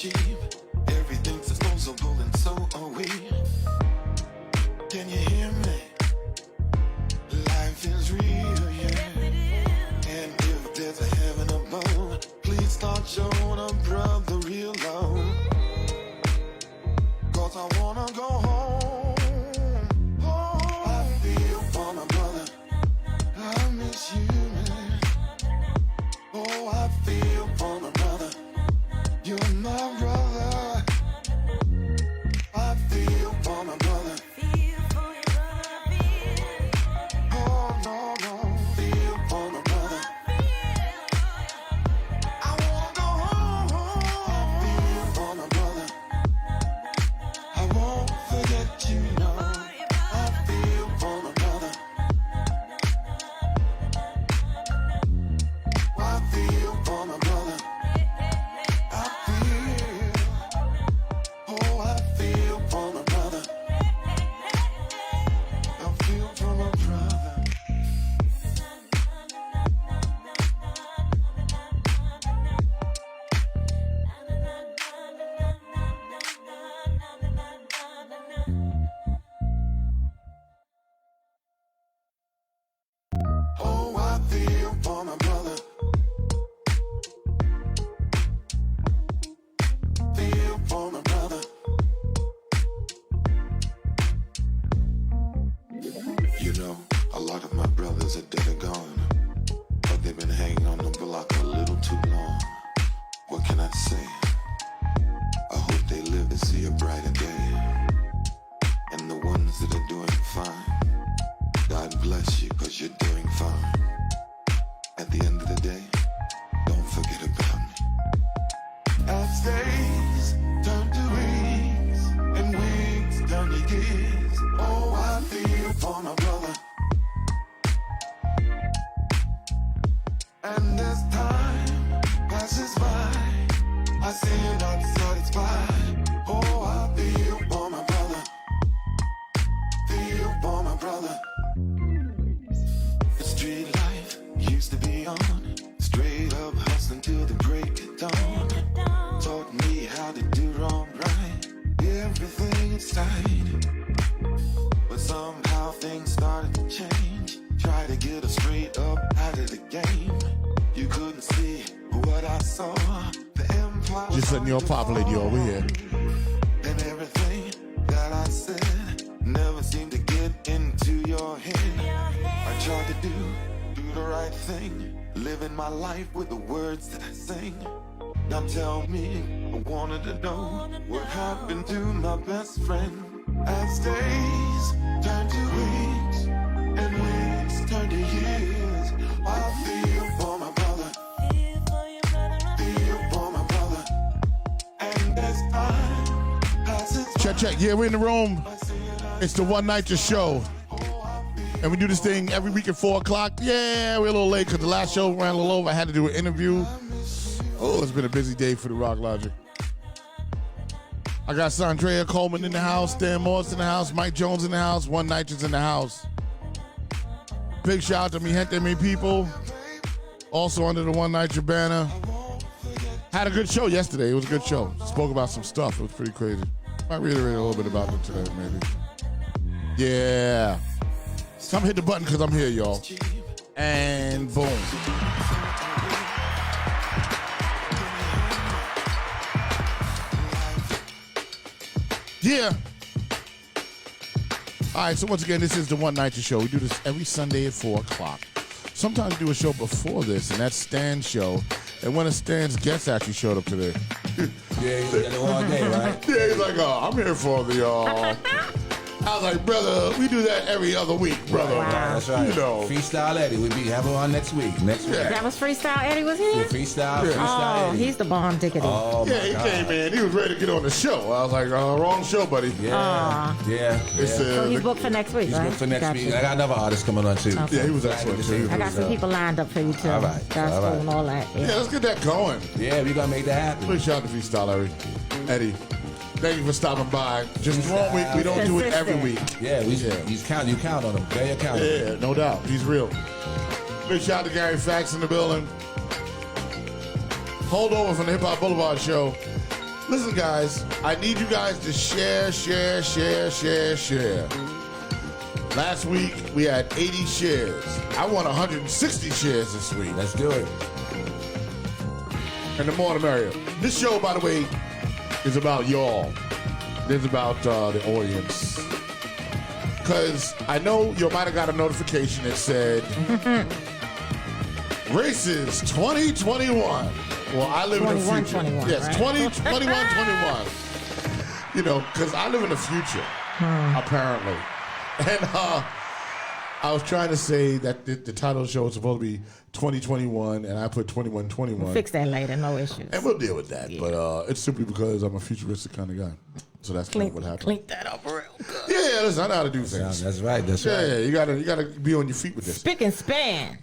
cheap. Everything's disposable and so are we. Can you hear me? Life is real, yeah. And if there's a heaven above, please start showing a brother real love. Cause I wanna go home. Oh, I feel for my brother. I miss you, man. Oh, I feel for my brother. You're my brother. I feel for my brother. Oh, no, no. Feel for my brother. I wanna go home. I feel for my brother. I won't forget you, no. I feel for my brother. I feel for my brother. I feel. Oh, I feel for my brother. I feel for my brother. Oh, I feel for my brother. Feel for my brother. You know, a lot of my brothers are dead or gone, but they've been hanging on the block a little too long. What can I say? I hope they live to see a brighter day. And the ones that are doing fine, God bless you, cause you're doing fine. At the end of the day, don't forget about me. As days turn to weeks, and weeks turn to years, oh, I feel for my brother. And as time passes by, I see you're not satisfied. Oh, I feel for my brother. Feel for my brother. The street life used to be on, straight up hustling till the break of dawn. Taught me how to do wrong right, everything inside. But somehow things started to change. Try to get us straight up out of the game. You couldn't see what I saw. The empire. Just letting y'all populate you over here. And everything that I said never seemed to get into your head. I tried to do the right thing, living my life with the words that I sing. Now tell me, I wanted to know what happened to my best friend. As days turn to weeks, and weeks turn to years, I feel for my brother. Feel for my brother. And as time passes by, Check. Yeah, we're in the room. It's the One Nighter Show. And we do this thing every week at 4 o'clock. Yeah, we're a little late because the last show ran a little over. I had to do an interview. Oh, it's been a busy day for the Rock Logic. I got Saundrea Coleman in the house, Dan Morris in the house, Mike Jones in the house, One Nighter's in the house. Big shout out to mi gente, mi people. Also under the One Nighter banner. Had a good show yesterday. It was a good show. Spoke about some stuff. It was pretty crazy. Might reiterate a little bit about it today, maybe. Yeah. So I'm hit the button because I'm here, y'all. And boom. Yeah. All right, so once again, this is the One Nighter Show. We do this every Sunday at 4 o'clock. Sometimes we do a show before this, and that's Stan's show. And one of Stan's guests actually showed up today. Yeah, he's got it all day, right? Yeah, he's like, oh, I'm here for the I was like, brother, we do that every other week, brother. Wow. That's right. You know. Freestyle Eddie. We'll be having on next week. That was Freestyle Eddie was here? Yeah, freestyle Eddie. He's the bomb diggity. Oh, yeah, he came in. He was ready to get on the show. I was like, wrong show, buddy. Yeah. So he's booked for next week, He's right? booked for next Gotcha. week. I got another artist coming on, too. Okay. Yeah, he was excellent, too. I got some people lined up for you, too. All right. Gospel All right. and all that. Yeah, let's get that going. Yeah, we going to make that happen. Big shout out to Freestyle Eddie. Thank you for stopping by. Just one week. We don't do it every week. Yeah, you count on him. Very accountable. Yeah, no doubt. He's real. Big shout out to Gary Fax in the building. Hold over from the Hip Hop Boulevard show. Listen, guys, I need you guys to share. Last week, we had 80 shares. I want 160 shares this week. Let's do it. And the more the merrier. This show, by the way, is about y'all. It's about the audience. Because I know you might have got a notification that said, Races 2021. Well, I live in the future. 21, yes, right? 21. You know, because I live in the future, apparently. And I was trying to say that the title of the show is supposed to be 2021, and I put 2121. We'll fix that later, no issues. And we'll deal with that. Yeah. But it's simply because I'm a futuristic kind of guy. So that's kind of what happened. Clean that up real good. Yeah, listen, I know how to do things. That's right. That's right. Yeah, you gotta be on your feet with this. Spick and span.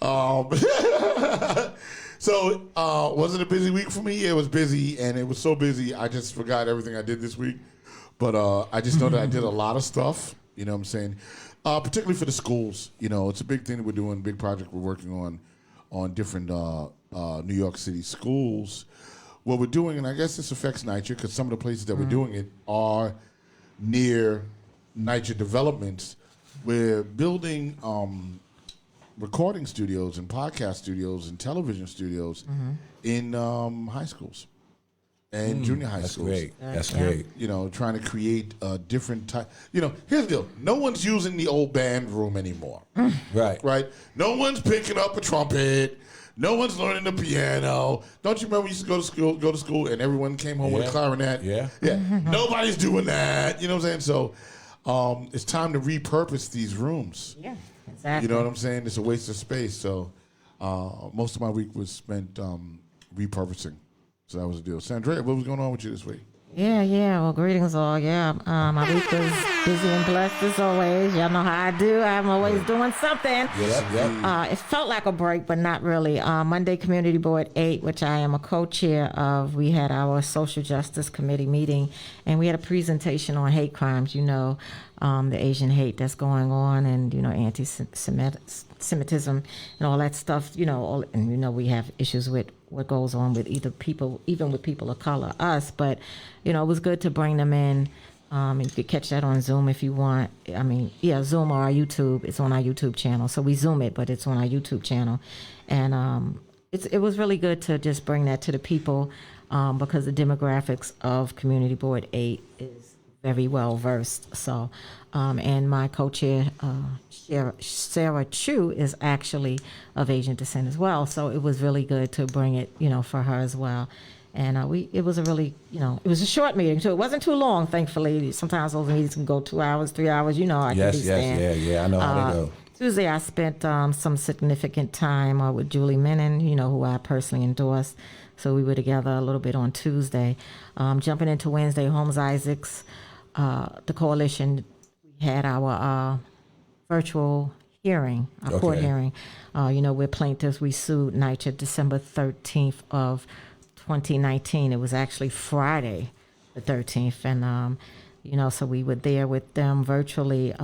So, was it a busy week for me? Yeah, it was busy, and it was so busy, I just forgot everything I did this week. But I just know that I did a lot of stuff, you know what I'm saying? Particularly for the schools. You know, it's a big thing that we're doing, big project we're working on different New York City schools. What we're doing, and I guess this affects NYCHA, because some of the places that we're doing it are near NYCHA developments. We're building recording studios and podcast studios and television studios in high schools and junior high schools. Great. That's great. You know, trying to create a different type. You know, here's the deal. No one's using the old band room anymore. Right. Right? No one's picking up a trumpet. No one's learning the piano. Don't you remember we used to go to school and everyone came home with a clarinet? Yeah. Nobody's doing that. You know what I'm saying? So it's time to repurpose these rooms. Yeah, exactly. You know what I'm saying? It's a waste of space. So most of my week was spent repurposing. So that was the deal. Saundrea, what was going on with you this week? Yeah. Well, greetings all. Yeah, my week was busy and blessed as always. Y'all know how I do. I'm always doing something. Yep. It felt like a break, but not really. Monday Community Board 8, which I am a co-chair of, we had our Social Justice Committee meeting, and we had a presentation on hate crimes, you know, the Asian hate that's going on, and, you know, anti-Semitism and all that stuff, you know, and, you know, we have issues with what goes on with even with people of color, us, but, you know, it was good to bring them in. You could catch that on Zoom if you want. I mean, yeah, Zoom or our YouTube. It's on our YouTube channel. So we Zoom it, but it's on our YouTube channel. And it was really good to just bring that to the people because the demographics of Community Board 8 is very well versed. So, and my co-chair, Sarah Chu, is actually of Asian descent as well. So it was really good to bring it, you know, for her as well. And it was a really, you know, it was a short meeting, so it wasn't too long, thankfully. Sometimes those meetings can go 2 hours, 3 hours, you know. I know how they go. Tuesday, I spent some significant time with Julie Menon, you know, who I personally endorsed. So we were together a little bit on Tuesday. Jumping into Wednesday, Holmes Isaacs, the coalition, we had our virtual hearing, our court hearing. You know, we're plaintiffs. We sued NYCHA December 13th of 2019. It was actually Friday the 13th, and you know, so we were there with them virtually.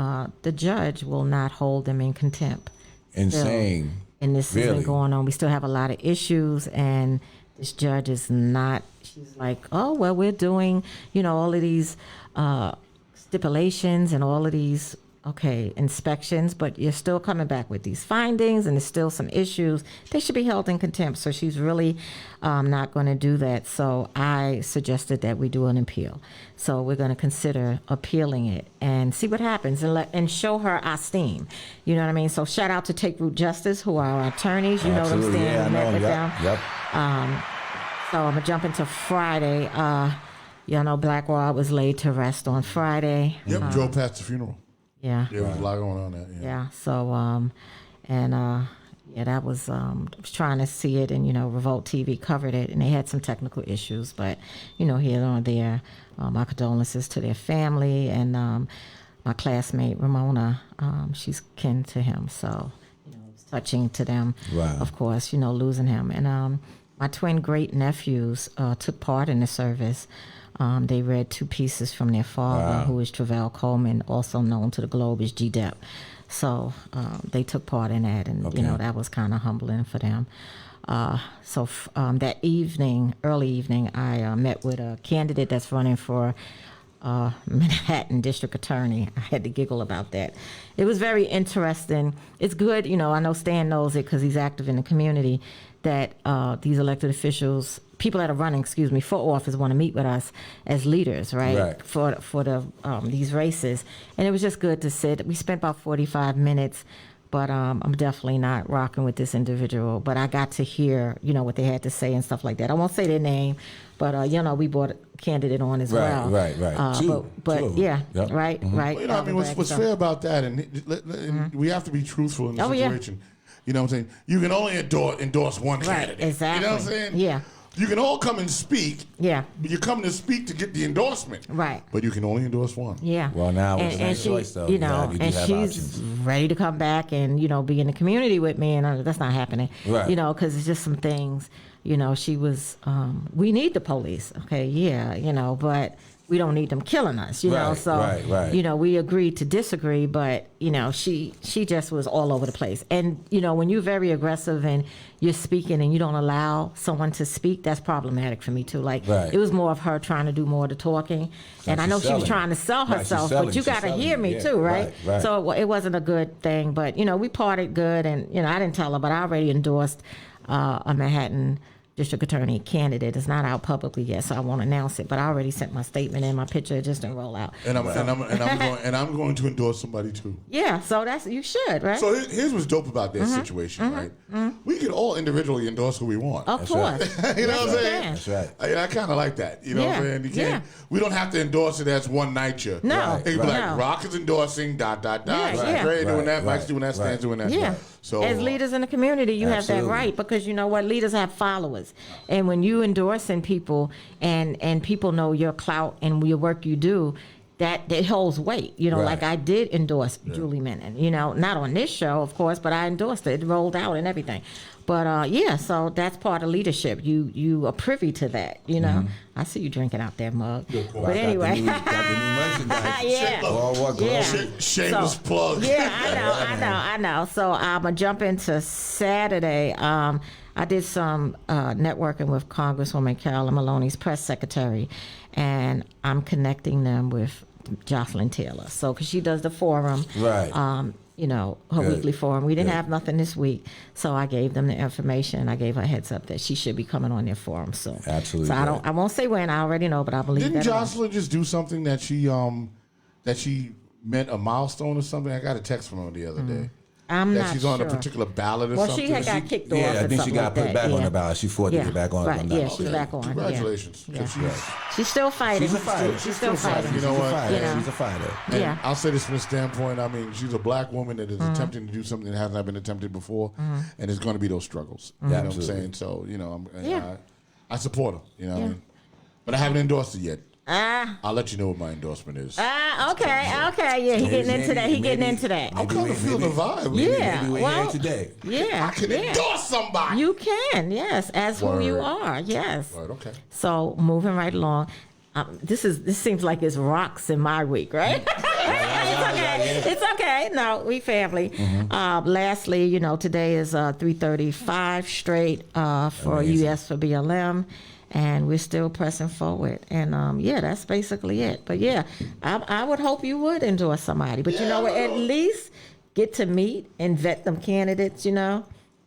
The judge will not hold them in contempt. Insane. And this has been going on. We still have a lot of issues, and this judge is not, she's like, oh, well, we're doing, you know, all of these stipulations and all of these inspections, but you're still coming back with these findings, and there's still some issues. They should be held in contempt. So she's really not going to do that. So I suggested that we do an appeal. So we're going to consider appealing it and see what happens, and show her our steam. You know what I mean? So shout out to Take Root Justice, who are our attorneys. You know what I'm saying? Yeah, I know. Yep. So I'm going to jump into Friday. You know, Black Rod was laid to rest on Friday. Yep, drove past the funeral. Yeah. There was a lot going on there. Yeah. So, that was, I was trying to see it, and, you know, Revolt TV covered it, and they had some technical issues, but, you know, here or there, my condolences to their family, and my classmate, Ramona, she's kin to him. So, you know, it was touching to them, of course, you know, losing him. And my twin great nephews took part in the service. They read 2 pieces from their father, who is Travell Coleman, also known to the globe as G. Depp. So they took part in that, and you know, that was kind of humbling for them. That evening, early evening, I met with a candidate that's running for Manhattan District Attorney. I had to giggle about that. It was very interesting. It's good, I know Stan knows it because he's active in the community, that these elected officials, people that are running, for office want to meet with us as leaders, right? For the these races. And it was just good to sit. We spent about 45 minutes, but I'm definitely not rocking with this individual. But I got to hear, what they had to say and stuff like that. I won't say their name, but we brought a candidate on as well. Right. Two yeah, yep. right. Well, what's fair about that, and we have to be truthful in the situation. You know what I'm saying? You can only endorse one candidate. Exactly. You know what I'm saying? Yeah. You can all come and speak. Yeah. But you come to speak to get the endorsement. Right. But you can only endorse one. Yeah. Well, now it's a and choice, though. And she's ready to come back and, be in the community with me, and that's not happening. Right. Because it's just some things, she was, we need the police. Okay, yeah, but we don't need them killing us, know. So, right. We agreed to disagree, but she just was all over the place. And when you're very aggressive and you're speaking and you don't allow someone to speak, that's problematic for me too. Like it was more of her trying to do more of the talking, and I know she was trying to sell herself, but you got to hear me too, right? So it wasn't a good thing, but we parted good, and I didn't tell her, but I already endorsed a Manhattan District Attorney candidate. Is not out publicly yet, so I won't announce it. But I already sent my statement in. My picture just didn't roll out. And I'm going to endorse somebody too. Yeah, so you should, right? So here's what's dope about this situation, right? We can all individually endorse who we want. Of course. You know what I'm saying? That's right. I kind of like that. You know what I'm saying? You can't. We don't have to endorse it as one nature. No. It could be like Rock is endorsing ... Yeah, Dre doing that. Mike's doing that. Stan's doing that. Yeah. So as leaders in the community, you have that right, because you know what, leaders have followers, and when you endorsing people and people know your clout and your work you do, that holds weight. Like I did endorse Julie Menon. Not on this show, of course, but I endorsed it. It rolled out and everything. But so that's part of leadership. You are privy to that. I see you drinking out that mug. But anyway, got the new merchandise. Shameless plug. Yeah, I know. So I'm gonna jump into Saturday. I did some networking with Congresswoman Carolyn Maloney's press secretary, and I'm connecting them with Jocelyn Taylor. So, because she does the forum, right? Her weekly forum. We didn't have nothing this week, so I gave them the information. I gave her a heads up that she should be coming on their forum soon. Absolutely. So I won't say when. I already know, but I believe Didn't that. Jocelyn just do something that she meant a milestone or something? I got a text from her the other day. I'm that not she's on sure. a particular ballot or Well, something. she had got kicked off. I think she got put back on the ballot. She fought to get back on. Right. Yeah, she's back on. Congratulations. Yeah. She's still fighting. She's a fighter. She's still fighting. You know what? She's a fighter. And I'll say this from a standpoint. I mean, she's a black woman that is attempting to do something that has not been attempted before, and there's going to be those struggles. You know what I'm saying? So, I support her. You know what I mean? But I haven't endorsed it yet. I'll let you know what my endorsement is. Okay. Yeah, he getting into that. I'm kind of feeling the vibe. Maybe we're here today. Yeah. I can endorse somebody. You can, yes, as who you are, yes. Word, okay. So moving right along. This seems like it's rocks in my week, right? It's okay. No, we family. Lastly, today is 3:35 straight for US for BLM. And we're still pressing forward. And, that's basically it. But, I would hope you would endorse somebody. But, at least get to meet and vet them candidates,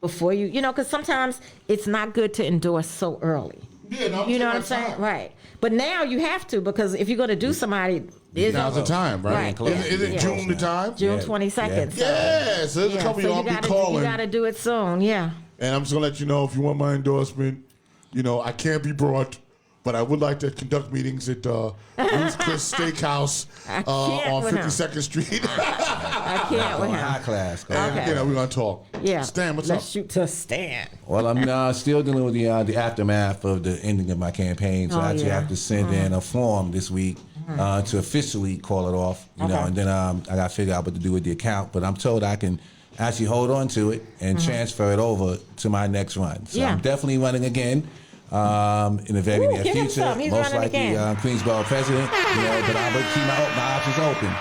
before you, because sometimes it's not good to endorse so early. Yeah, no, you know what I'm saying? Right. But now you have to, because if you're going to do somebody... Now's the time, right? Is it June the time? June 22nd. Yeah, so there's a couple of y'all be calling. You got to do it soon, yeah. And I'm just going to let you know, if you want my endorsement... I can't be brought, but I would like to conduct meetings at Ruth's Chris Steakhouse on 52nd Street. I can't with him. High class. And, we're going to talk. Yeah. Stan, what's up? Let's shoot to Stan. Well, I'm still dealing with the aftermath of the ending of my campaign, so I actually have to send in a form this week to officially call it off, and then I got to figure out what to do with the account, but I'm told I can actually hold on to it and transfer it over to my next run. So I'm definitely running again. In the very near future, most likely Queensboro president. But I would keep my options open.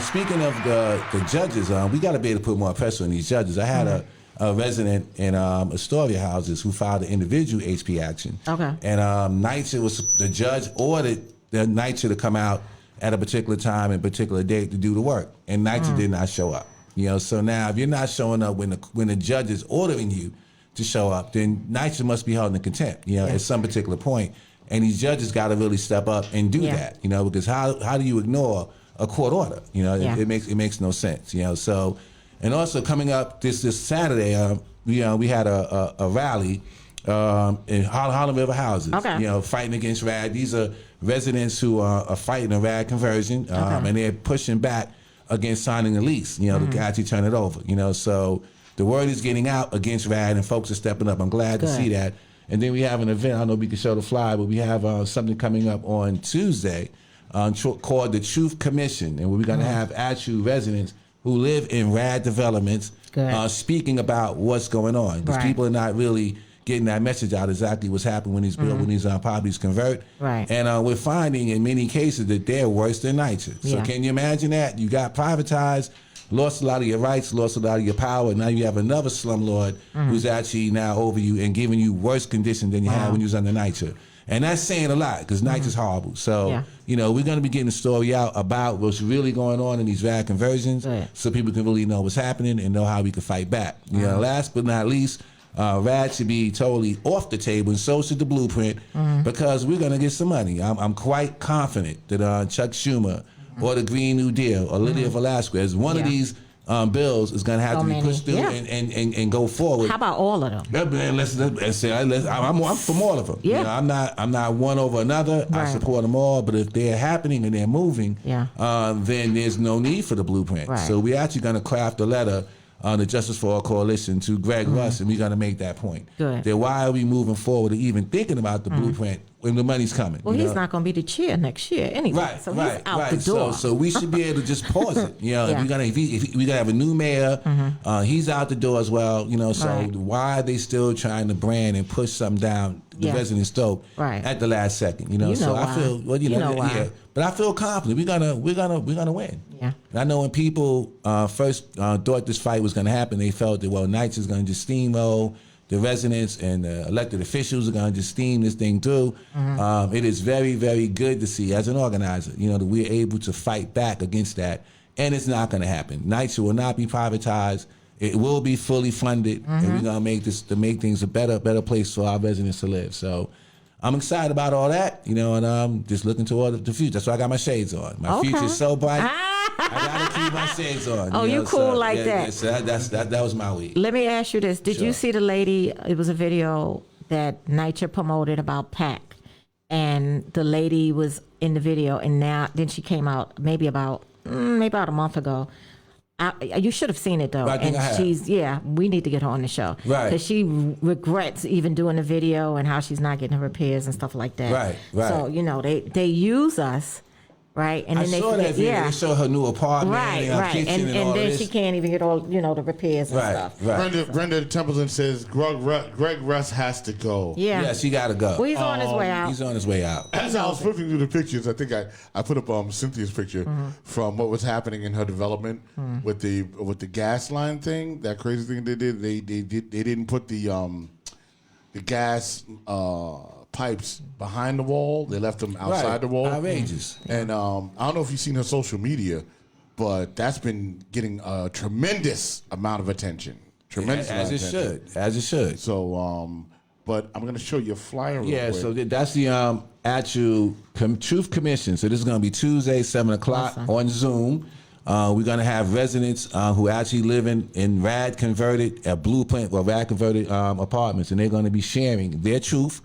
Speaking of the judges, we got to be able to put more pressure on these judges. I had a resident in Astoria houses who filed an individual HP action. Okay. And the judge ordered the NYCHA to come out at a particular time and particular date to do the work, and NYCHA did not show up. So now if you're not showing up when the judge is ordering you to show up, then NYCHA must be held in contempt. At some particular point, and these judges got to really step up and do that. Because how do you ignore a court order? It makes no sense. So, and also coming up this Saturday, we had a rally in Harlem River houses. Okay. Fighting against RAD. These are residents who are fighting a RAD conversion, and they're pushing back against signing a lease. To actually turn it over. So the word is getting out against RAD, and folks are stepping up. I'm glad to see that. And then we have an event. I don't know if we can show the flyer, but we have something coming up on Tuesday called the Truth Commission, and we're going to have actual residents who live in RAD developments speaking about what's going on, because people are not really getting that message out exactly what's happening when these properties convert. Right. And we're finding in many cases that they're worse than NYCHA. So can you imagine that? You got privatized, lost a lot of your rights, lost a lot of your power, and now you have another slumlord who's actually now over you and giving you worse conditions than you had when you was under NYCHA. And that's saying a lot, because NYCHA's horrible. So, we're going to be getting the story out about what's really going on in these RAD conversions, so people can really know what's happening and know how we can fight back. Last but not least, RAD should be totally off the table, and so should the blueprint, because we're going to get some money. I'm quite confident that Chuck Schumer or the Green New Deal or Lydia Velasquez, one of these bills is going to have to be pushed through and go forward. How about all of them? I'm from all of them. I'm not one over another. I support them all, but if they're happening and they're moving, then there's no need for the blueprint. So we're actually going to craft a letter on the Justice for All Coalition to Greg Russ, and we're going to make that point. Good. That why are we moving forward or even thinking about the blueprint when the money's coming? Well, he's not going to be the chair next year anyway, so he's out the door. So we should be able to just pause it. If we gotta have a new mayor, he's out the door as well. So why are they still trying to brand and push something down the resident's throat at the last second? So I feel but I feel confident we're gonna win. Yeah. I know when people first thought this fight was gonna happen, they felt that NYCHA is gonna just steamroll the residents, and the elected officials are going to just steam this thing through. It is very, very good to see as an organizer, that we're able to fight back against that, and it's not going to happen. NYCHA will not be privatized. It will be fully funded, and we're going to make things a better place for our residents to live. So I'm excited about all that, and I'm just looking toward the future. That's why I got my shades on. My future is so bright. I gotta keep my shades on. Oh, you cool like that? So that was my week. Let me ask you this: did you see the lady? It was a video that NYCHA promoted about PAC, and the lady was in the video, and then she came out maybe about a month ago. You should have seen it though, we need to get her on the show, because she regrets even doing the video and how she's not getting her repairs and stuff like that. Right. So they use us. Right, and then they show her new apartment, and her kitchen, and all then this. she can't even get all the repairs and stuff. Brenda Templeton says Greg Russ has to go. Yeah, she got to go. Well, he's on his way out. He's on his way out. As I was flipping through the pictures, I think I put up Cynthia's picture from what was happening in her development with the gas line thing. That crazy thing they did. They didn't put the gas. Pipes behind the wall. They left them outside the wall. Outrageous. And I don't know if you've seen her social media, but that's been getting a tremendous amount of attention. As it should. So, but I'm going to show you a flyer real quick. So that's the actual Truth Commission. So this is going to be Tuesday, 7 o'clock on Zoom. We're going to have residents who actually live in RAD converted apartments, and they're going to be sharing their truth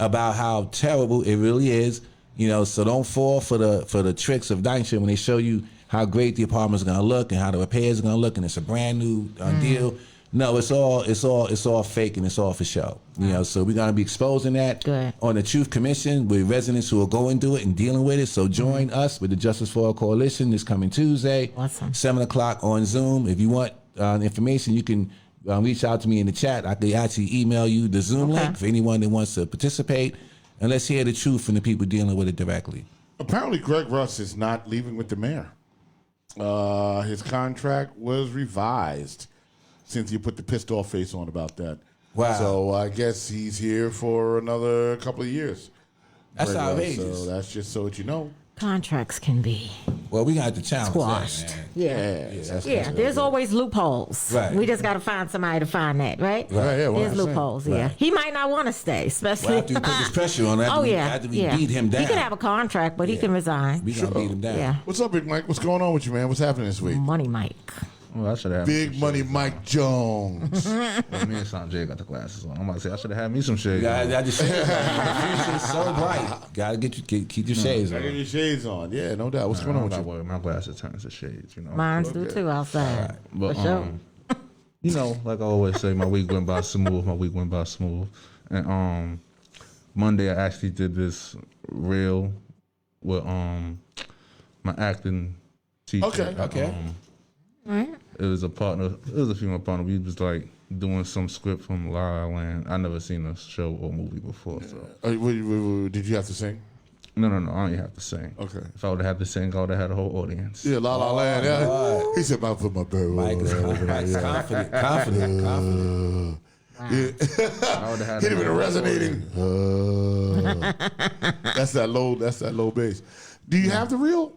about how terrible it really is. So don't fall for the tricks of NYCHA when they show you how great the apartment's going to look and how the repairs are going to look, and it's a brand new deal. No, it's all fake, and it's all for show. So we're going to be exposing that on the Truth Commission with residents who are going through it and dealing with it. So join us with the Justice for All Coalition this coming Tuesday, 7 o'clock on Zoom. If you want information, you can reach out to me in the chat. I could actually email you the Zoom link for anyone that wants to participate. And let's hear the truth from the people dealing with it directly. Apparently, Greg Russ is not leaving with the mayor. His contract was revised. Cynthia put the pissed off face on about that. Wow. So I guess he's here for another couple of years. That's Right, outrageous. So that's just so that you know. Contracts can be Well, we got to challenge squashed. that, man. Yeah, there's always loopholes. Right. We just got to find somebody to find that, right? Right, yeah, well, There's I'm saying. loopholes, Right. yeah. He might not want to stay, especially. Well, after we put this pressure on, after we beat him down. He can have a contract, but he can resign. We gonna beat him down. Yeah. What's up, Big Mike? What's going on with you, man? What's happening this week? Money Mike. Well, I should have. Big Money Mike Jones. Well, me and Saundrea got the glasses on. I'm about to say I should have had me some shades. Yeah, on. I just said the future is so bright. Gotta keep your shades I got on. your shades on. Yeah, no doubt. What's I going on don't with got you? worry. My glasses turn to shades. You know. Mines do too outside. But For sure. you know, like I always say, my week went by smooth. And Monday I actually did this reel with my acting teacher. Okay. It was a partner. It was a female partner. We was like doing some script from La La Land. I never seen a show or movie before. So Did you have to sing? no. I don't even have to sing. Okay. If I would have had to sing, I would have had a whole audience. Yeah, La La Land. Yeah. God. He said, "I put my bird." Mike's confident. I would have had. Hit him a with a whole resonating. That's that low bass. Do you have the reel?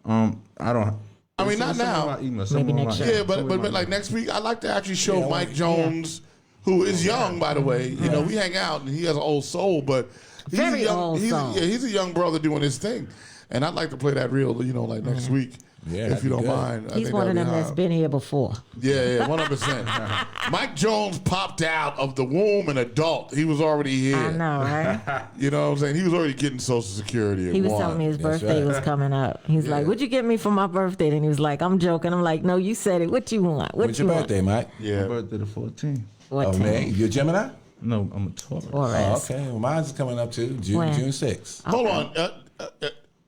I don't. I mean, not now. Maybe next year. Yeah, but like next week, I'd like to actually show Mike Jones, who is young, by the way. You know, we hang out and he has an old soul, but he's Very a young, old soul. he's a young brother doing his thing, and I'd like to play that reel. You know, like next week, Yeah, if that'd you be don't good. mind. I He's think one of that'd them be that's hot. been here before. Yeah, 100%. Mike Jones popped out of the womb an adult. He was already here. I know, right? You know what I'm saying? He was already getting Social Security. He was telling me his birthday right. was coming up. He's like, "What'd you get me for my birthday?" And he was like, "I'm joking." I'm like, "No, you said it. What you want? What When's you your want?" birthday, Mike? My Yeah. birthday the 14th. Oh, 14. man. You're a Gemini? No, I'm a Taurus. Oh, Taurus. okay. Well, mine's coming up too. June When? 6th. Hold on.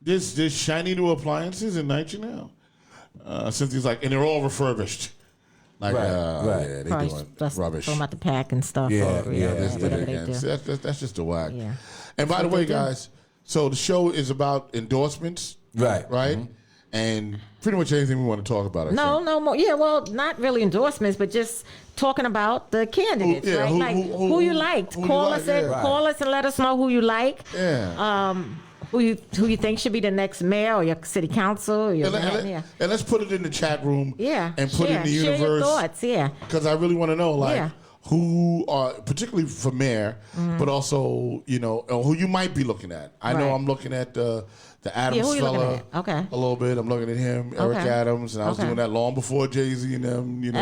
There's shiny new appliances in Niger now. Cynthia's like, and they're all refurbished. Like, Right. yeah, they Probably doing just rubbish. talking about the pack and stuff. Yeah, or, yeah, This did whatever it they again. do. See, that's just a whack. Yeah. And by the what way, they do. guys, so the show is about endorsements, Right. right? And pretty much anything we want to talk about. I No, think. no more. Yeah, well, not really endorsements, but just talking about the candidates, yeah, right? who- Like who- who you who- liked. who you Call like, us and yeah. call us and let us know who you like. Yeah. Who you think should be the next mayor or your city council or your And let's put it in the chat room. yeah. And put it in the Share your universe. thoughts. Yeah. Because I really want to know, like, Yeah. who are, particularly for mayor, but also, you know, who you might be looking at. I know Right. I'm looking at the Adams who you looking fella at? Okay. a little bit. I'm looking at him, Eric Okay. Adams, and I was Okay. doing that long before Jay-Z and them, you know,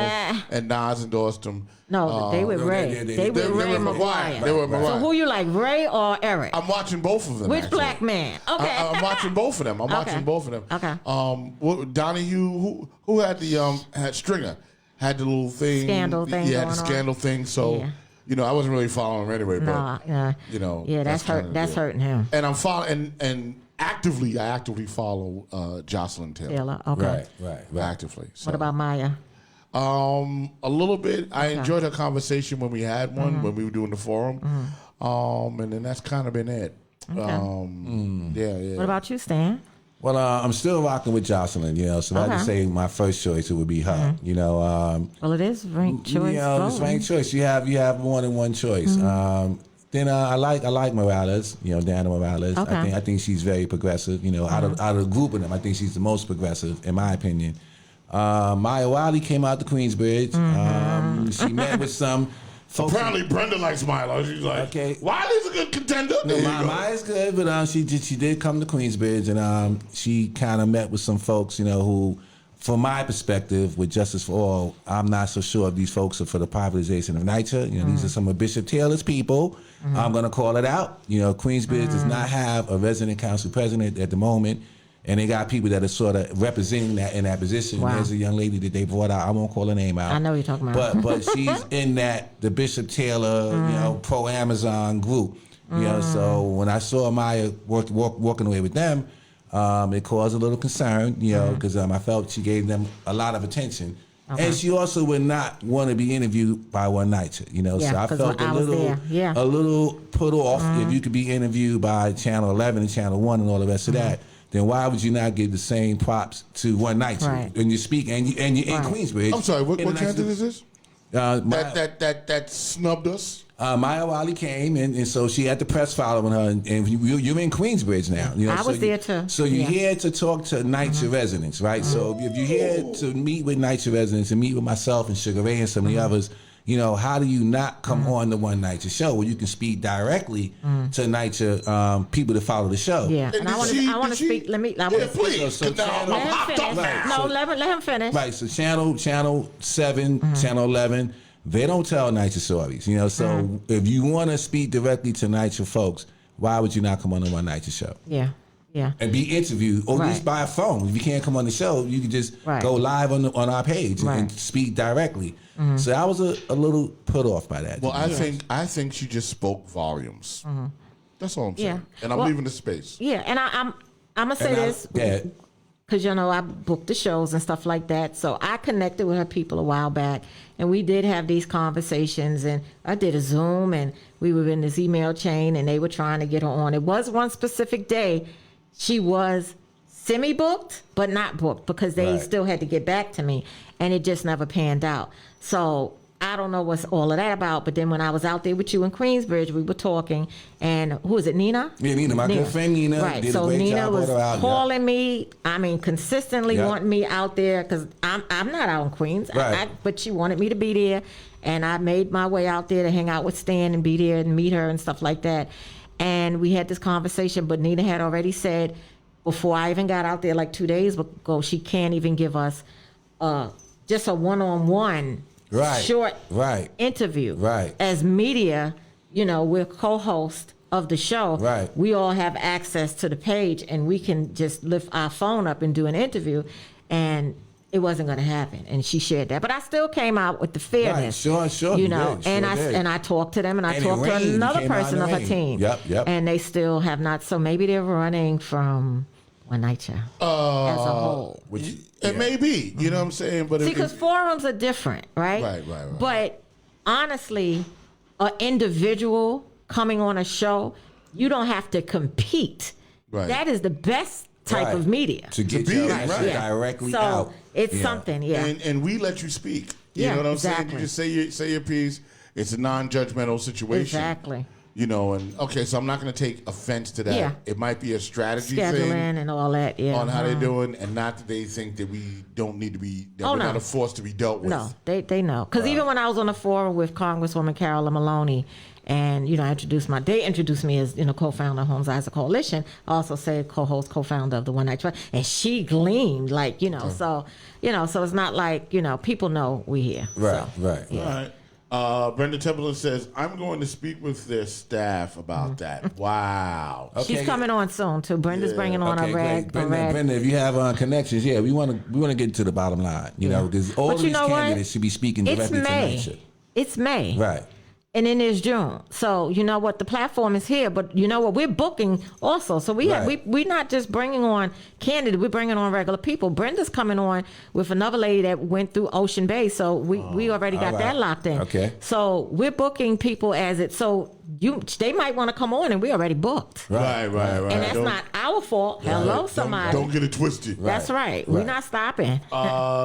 and Nas endorsed him. No, they with no, Ray. they- They with They Ray were McGuire. They were So Mariah. who you like, Ray or Eric? I'm watching both of them. Which actually. black man? Okay. I'm watching both of them. I'm watching both of them. Okay. Donahue, who had the had Stringer, had the little thing. Scandal thing Yeah, the going on. scandal thing. So, Yeah. you know, I wasn't really following him anyway. But Nah, yeah. you know, Yeah, that's kinda hurt. the That's deal. hurting him. And I'm following and actively, I actively follow Jocelyn Taylor. Taylor. Okay. Right. Actively. So. What about Maya? A little bit. I enjoyed her conversation when we had one when we were doing the forum. And then that's kind of been it. Yeah. What about you, Stan? Well, I'm still rocking with Jocelyn, you know, so I just say my first choice, it would be her, you know. Well, it is ranked choice. You know, it's voting. ranked choice. You have more than one choice. Then I like Morales, you know, Diana Morales. Okay. I think she's very progressive. You know, out of the group of them, I think she's the most progressive, in my opinion. Maya Wiley came out to Queensbridge. She met with some folks. Apparently, Brenda likes Milo. She's like, Okay. Wiley's a good contender. No, There you go. Maya's good, but she did come to Queensbridge, and she kind of met with some folks, you know, who, from my perspective, with Justice for All, I'm not so sure if these folks are for the privatization of NYCHA. You know, these are some of Bishop Taylor's people. I'm going to call it out. You know, Queensbridge does not have a resident council president at the moment, and they got people that are sort of representing that in that position. Wow. There's a young lady that they brought out. I won't call her name out. I know what you're talking about. But she's in the Bishop Taylor, you know, pro Amazon group. You know, so when I saw Maya walking away with them, it caused a little concern, you know, because I felt she gave them a lot of attention. Okay. And she also would not want to be interviewed by one night, you know. Yeah, so I 'cause felt when a I was little, there, yeah. a little put off if you could be interviewed by Channel 11 and Channel 1 and all the rest of that. Then why would you not give the same props to one night? Right. When you speak and you're in Right. Queensbridge. I'm sorry, what in the candidate night- is this? that snubbed us? Maya Wiley came, and so she had the press following her, and you're in Queensbridge now. You know, I was there too. So you're here to talk to NYCHA residents, right? So if you're here to meet with NYCHA residents and meet with myself and Sugar Ray and some of the others, you know, how do you not come on the One NYCHA show where you can speak directly to NYCHA people that follow the show? Yeah, and I want to speak. Let me. I want to please. So Now, I'm hopped up now. let him finish. Right, so channel 7, channel 11, they don't tell NYCHA stories, you know. So if you want to speak directly to NYCHA folks, why would you not come on the One NYCHA show? Yeah. And be interviewed, or just by a phone. If you can't come on the show, you can just go live on our page and speak directly. So I was a little put off by that. Well, I think she just spoke volumes. That's all I'm saying. Yeah. And I'm leaving the space. Yeah, and I'm gonna say this. Because, you know, I booked the shows and stuff like that. So I connected with her people a while back. And we did have these conversations. And I did a Zoom. And we were in this email chain. And they were trying to get her on. It was one specific day. She was semi-booked, but not booked. Because they still had to get back to me. And it just never panned out. So I don't know what's all of that about. But then when I was out there with you in Queensbridge, we were talking. And who is it, Nina? Yeah, Nina, my good friend Nina. Right. Did So a great Nina job was out, calling me. I mean, consistently wanting me out there because I'm not out in Queens. Right. But she wanted me to be there, and I made my way out there to hang out with Stan and be there and meet her and stuff like that. And we had this conversation, but Nina had already said before I even got out there, like 2 days ago, she can't even give us just a one-on-one. Short interview. As media, you know, we're co-host of the show. We all have access to the page and we can just lift our phone up and do an interview, and it wasn't going to happen. And she shared that. But I still came out with the fairness. Sure. You know, and I talked to them, and I talked to another person of her team. Yep. And they still have not. So maybe they're running from One NYCHA as a whole. It may be, you know what I'm saying? But see, because forums are different, right? Right. But honestly, an individual coming on a show, you don't have to compete. Right. That is the best type of media. To get your message directly out. So it's something, And we let you speak. You know what I'm saying? You just say your piece. It's a non-judgmental situation. Exactly. You know, and okay, so I'm not going to take offense to that. Yeah. It might be a strategy Scheduling thing and all that, on how they're doing, and not that they think that we don't need to be, that we're not a force to be dealt with. No, they know. Because even when I was on the forum with Congresswoman Carolyn Maloney, and, you know, they introduced me as, you know, co-founder of Homes Eyes Coalition. I also said co-host, co-founder of the One NYCHA, and she gleamed, like, you know, so it's not like, you know, people know we here. Right. All right. Brenda Templeton says, I'm going to speak with their staff about that. Wow. Okay. She's coming on soon, too. Brenda's bringing on a rag. Brenda, if you have connections, we want to get to the bottom line. You know, because all of these candidates should be speaking directly to NYCHA. It's May. Right. And then there's June. So you know what, the platform is here, but you know what, we're booking also. So we're not just bringing on candidates, we're bringing on regular people. Brenda's coming on with another lady that went through Ocean Bay, so we already got that locked in. Okay. So we're booking people as it. So they might want to come on, and we already booked. Right. And that's not our fault. Hello, somebody. Don't get it twisted. That's right. We're not stopping.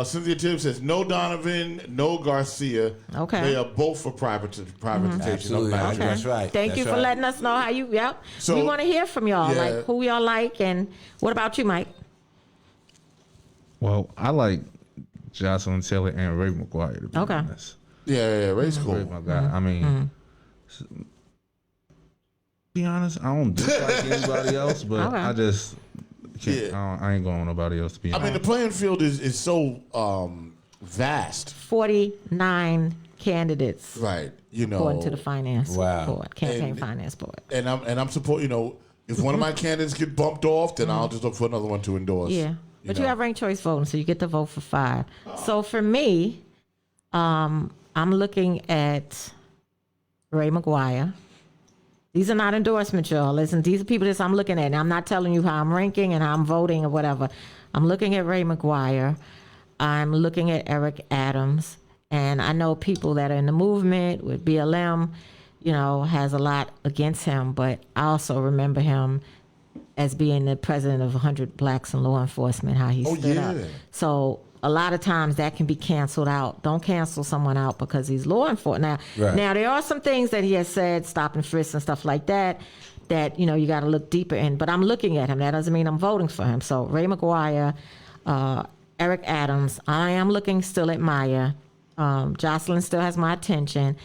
Cynthia Tibbs says, no Donovan, no Garcia. Okay. They are both for privatization Absolutely. of Okay. NYCHA. That's right. Thank you for letting us know how you. Yep. So, we want to hear from y'all, yeah. like who y'all like, and what about you, Mike? Well, I like Jocelyn Taylor and Ray McGuire, to be honest. Yeah, Ray's cool. Ray's my guy. I mean, be honest, I don't dislike anybody else, but I just can't. I ain't going with nobody else, to be honest. I mean, the playing field is so vast. 49 candidates. Right. You know, according to the finance board, campaign finance board. And I'm supposed, you know, if one of my candidates get bumped off, then I'll just look for another one to endorse. Yeah. But you have ranked choice voting, so you get to vote for 5. So for me, I'm looking at Ray McGuire. These are not endorsements, y'all. Listen, these are people that I'm looking at. And I'm not telling you how I'm ranking and how I'm voting or whatever. I'm looking at Ray McGuire. I'm looking at Eric Adams. And I know people that are in the movement with BLM, you know, has a lot against him. But I also remember him as being the president of 100 Blacks in Law Enforcement, how he stood up. So a lot of times that can be canceled out. Don't cancel someone out because he's law enforcement. Now there are some things that he has said, stop and frisk and stuff like that, that, you got to look deeper in. But I'm looking at him. That doesn't mean I'm voting for him. So Ray McGuire, Eric Adams. I am looking still at Maya. Jocelyn still has my attention.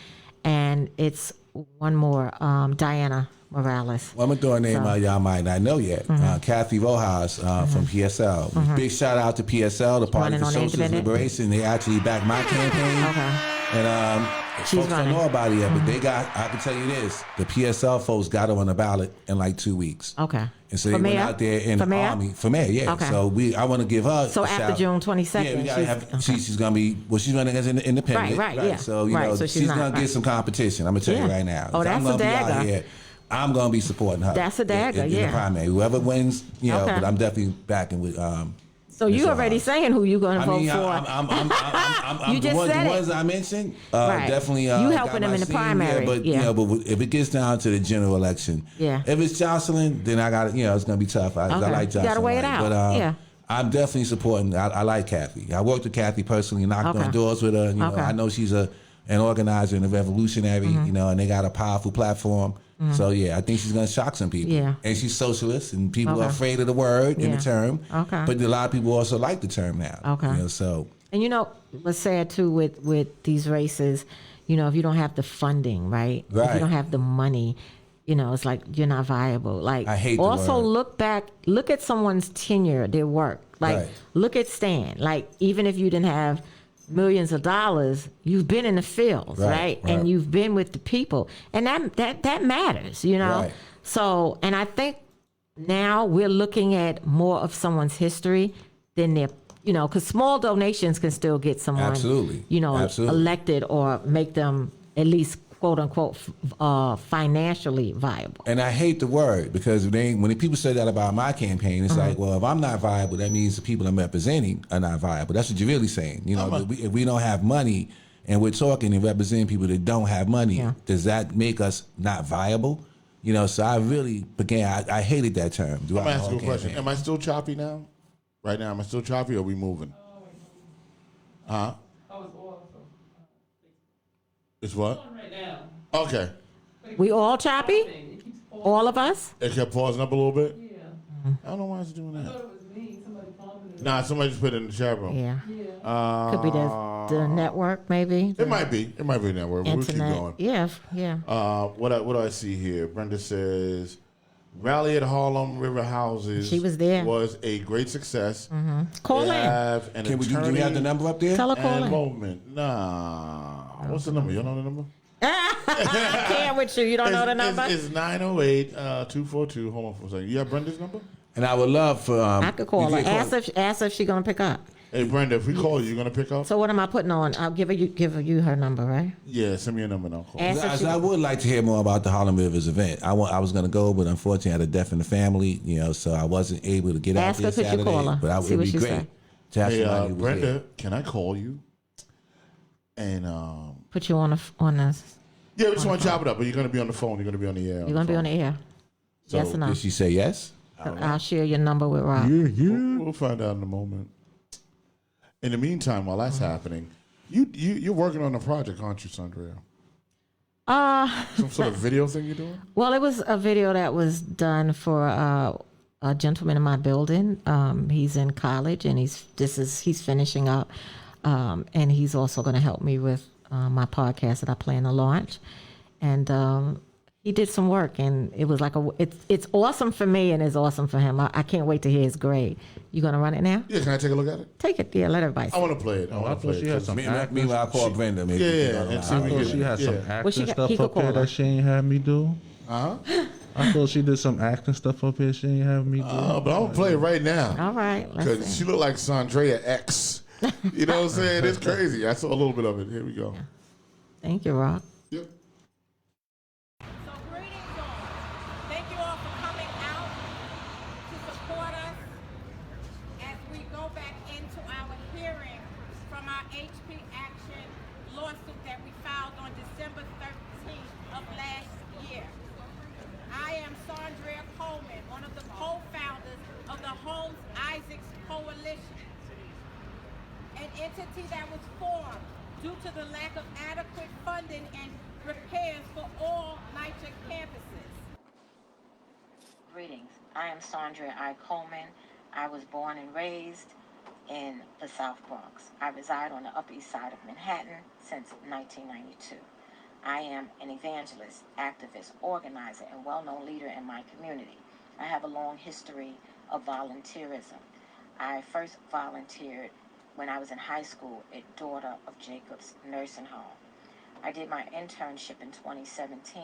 And it's one more, Diana Morales. Well, I'm going to throw a name y'all might not know yet. Kathy Rojas from PSL. Big shout out to PSL, the Party for Socialist Liberation. They actually backed my campaign. And folks don't know about it yet, but I can tell you this, the PSL folks got her on the ballot in like 2 weeks. Okay. And so they went out there in the army. For mayor, yeah. Okay. So I want to give her So after June 22nd. Yeah, we got to have, she's going to be, she's running as an independent. Right, yeah. So, so she's not, going to get some competition. I'm going to tell you right now. Oh, that's a dagger. I'm going to be supporting her. That's a dagger, in the primary. Whoever wins, but I'm definitely backing with. So you already saying who you going to vote for? I'm you just the ones it. I mentioned, definitely. You helping them in the primary, but but if it gets down to the general election, if it's Jocelyn, then I got it's going to be tough. I like Jocelyn. You got to weigh it out. But I'm definitely supporting. I like Kathy. I worked with Kathy personally, knocked on doors with her. I know she's an organizer and a revolutionary. And they got a powerful platform. So I think she's gonna shock some people. Yeah. And she's socialist, and people are afraid of the word and the term. Okay. But a lot of people also like the term now. Okay. So. And what's sad too with these races, if you don't have the funding, right? If you don't have the money, it's like you're not viable. Like I hate the also word. look at someone's tenure, their work. Like look at Stan. Like even if you didn't have millions of dollars, you've been in the field, right? And you've been with the people, and that matters, So, and I think now we're looking at more of someone's history than their, because small donations can still get someone, absolutely, elected or make them at least quote unquote financially viable. And I hate the word because when people say that about my campaign, it's like, well, if I'm not viable, that means the people I'm representing are not viable. That's what you're really saying. If we don't have money and we're talking and representing people that don't have money, does that make us not viable? So I really I hated that term. I'm going to ask you a question. Am I still choppy now? Right now, am I still choppy or are we moving? Huh? It's what? Okay. We all choppy? All of us? It kept pausing up a little bit? Yeah. I don't know why it's doing that. Nah, somebody just put it in the chat room. Yeah. Could be the network, maybe. It might be. It might be the network. We'll keep going. Yeah, yeah. What do I see here? Brenda says, Rally at Harlem River Houses. She was there. Was a great success. Call in. Do we have the number up there? Tell her call in. Moment. Nah. What's the number? You don't know the number? I can't with you. You don't know the number? It's 908-242. Hold on for a second. You have Brenda's number? And I would love for... I could call her. Ask if she's going to pick up. Hey, Brenda, if we call you going to pick up? So what am I putting on? I'll give you her number, right? Yeah, send me your number and I'll call. I would like to hear more about the Harlem Rivers event. I was going to go, but unfortunately I had a death in the family, so I wasn't able to get out there Saturday. Ask her, could you call her? But it would be great to have somebody who was Brenda, here. can I call you? And... Put you on a... Yeah, we just want to chop it up, but you're going to be on the phone. You're going to be on the air. You're going to be on the air. So, yes or no? Did she say yes? I'll share your number with Rob. We'll find out in a moment. In the meantime, while that's happening, you're working on a project, aren't you, Saundrea? Some sort of video thing you're doing? Well, it was a video that was done for a gentleman in my building. He's in college and he's finishing up, and he's also going to help me with my podcast that I plan to launch. And he did some work, and it was like it's awesome for me and it's awesome for him. I can't wait to hear his grade. You gonna run it now? Yeah, can I take a look at it? Take it, yeah. Let everybody see. I want to play it. I thought she had some acting. Meanwhile, I call Brenda. Maybe I thought she had some acting stuff up here that she ain't had me do. I thought she did some acting stuff up here she ain't have me do. But I'm gonna play it right now. All right, because she looked like Saundrea X. You know what I'm saying? It's crazy. I saw a little bit of it. Here we go. Yeah. Thank you, Rob. Yep. So greetings all. Thank you all for coming out to support us as we go back into our hearing from our HP Action lawsuit that we filed on December 13th of last year. I am Saundrea Coleman, one of the co-founders of the Holmes Isaacs Coalition. an entity that was formed due to the lack of adequate funding and repairs for all NYCHA campuses. Greetings. I am Saundrea I. Coleman. I was born and raised in the South Bronx. I reside on the Upper East Side of Manhattan since 1992. I am an evangelist, activist, organizer, and well-known leader in my community. I have a long history of volunteerism. I first volunteered when I was in high school at Daughter of Jacob's Nursing Home. I did my internship in 2017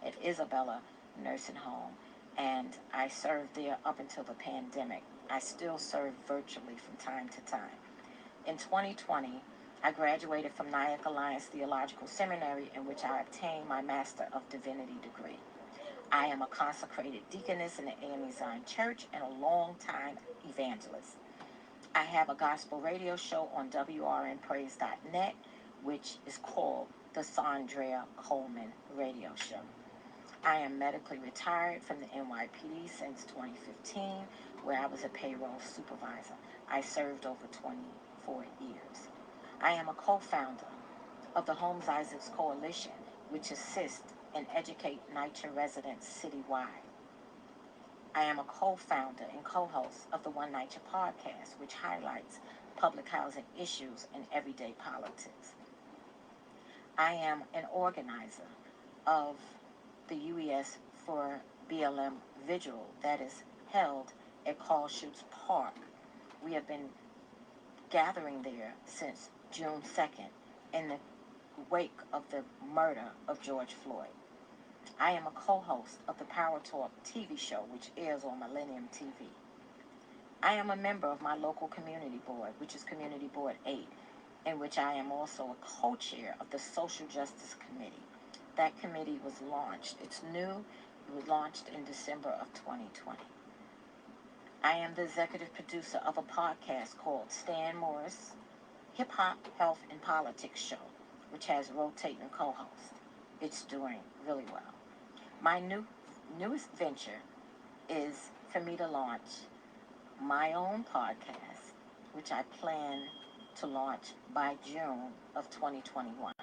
at Isabella Nursing Home, and I served there up until the pandemic. I still serve virtually from time to time. In 2020, I graduated from Nyack Alliance Theological Seminary, in which I obtained my Master of Divinity degree. I am a consecrated deaconess in the AME Zion Church and a longtime evangelist. I have a gospel radio show on WRNPraise.net, which is called the Saundrea Coleman Radio Show. I am medically retired from the NYPD since 2015, where I was a payroll supervisor. I served over 24 years. I am a co-founder of the Holmes Isaacs Coalition, which assists and educates NYCHA residents citywide. I am a co-founder and co-host of the One NYCHA podcast, which highlights public housing issues and everyday politics. I am an organizer of the UES for BLM Vigil that is held at Carl Schutz Park. We have been gathering there since June 2nd in the wake of the murder of George Floyd. I am a co-host of the Power Talk TV show, which airs on Millennium TV. I am a member of my local community board, which is Community Board 8, in which I am also a co-chair of the Social Justice Committee. That committee was launched. It's new. It was launched in December of 2020. I am the executive producer of a podcast called Stan Morris Hip Hop, Health, and Politics Show, which has rotating co-hosts. It's doing really well. My newest venture is for me to launch my own podcast, which I plan to launch by June of 2021.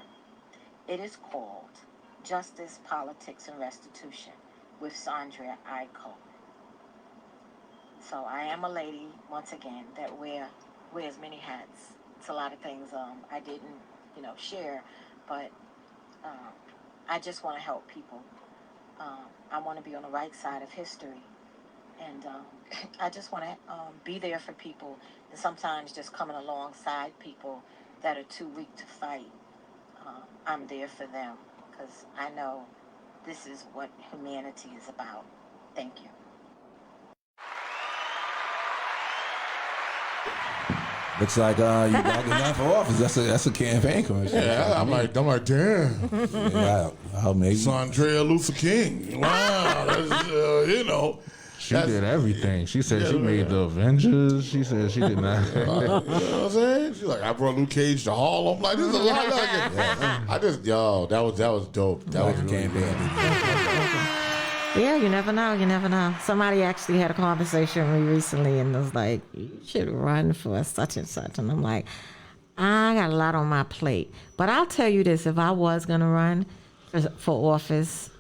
It is called Justice, Politics, and Restitution with Saundrea I. Coleman. So I am a lady, once again, that wears many hats. It's a lot of things I didn't, share, but I just want to help people. I want to be on the right side of history, and I just want to be there for people, and sometimes just coming alongside people that are too weak to fight. I'm there for them because I know this is what humanity is about. Thank you. Looks like you backing down for office. That's a campaign commercial. Yeah, I'm like, damn. Yeah, maybe. Saundrea Luther King. Wow, that's, She did everything. She said she made the Avengers. She said she did not. You know what I'm saying? She's like, I brought Luke Cage to Harlem. Like, this is a lot. That was dope. That was really campaign. Yeah, you never know. You never know. Somebody actually had a conversation with me recently and was like, you should run for such and such. And I'm like, I got a lot on my plate. But I'll tell you this, if I was going to run for office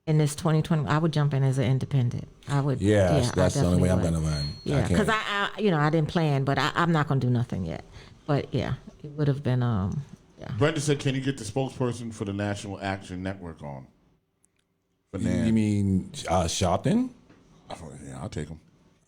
in this 2020, I would jump in as an independent. I would. Yeah, that's the only way I'm going to run. Yeah, because I didn't plan, but I'm not going to do nothing yet. But yeah, it would have been, yeah. Brenda said, can you get the spokesperson for the National Action Network on? You mean Sharpton? Yeah, I'll take him.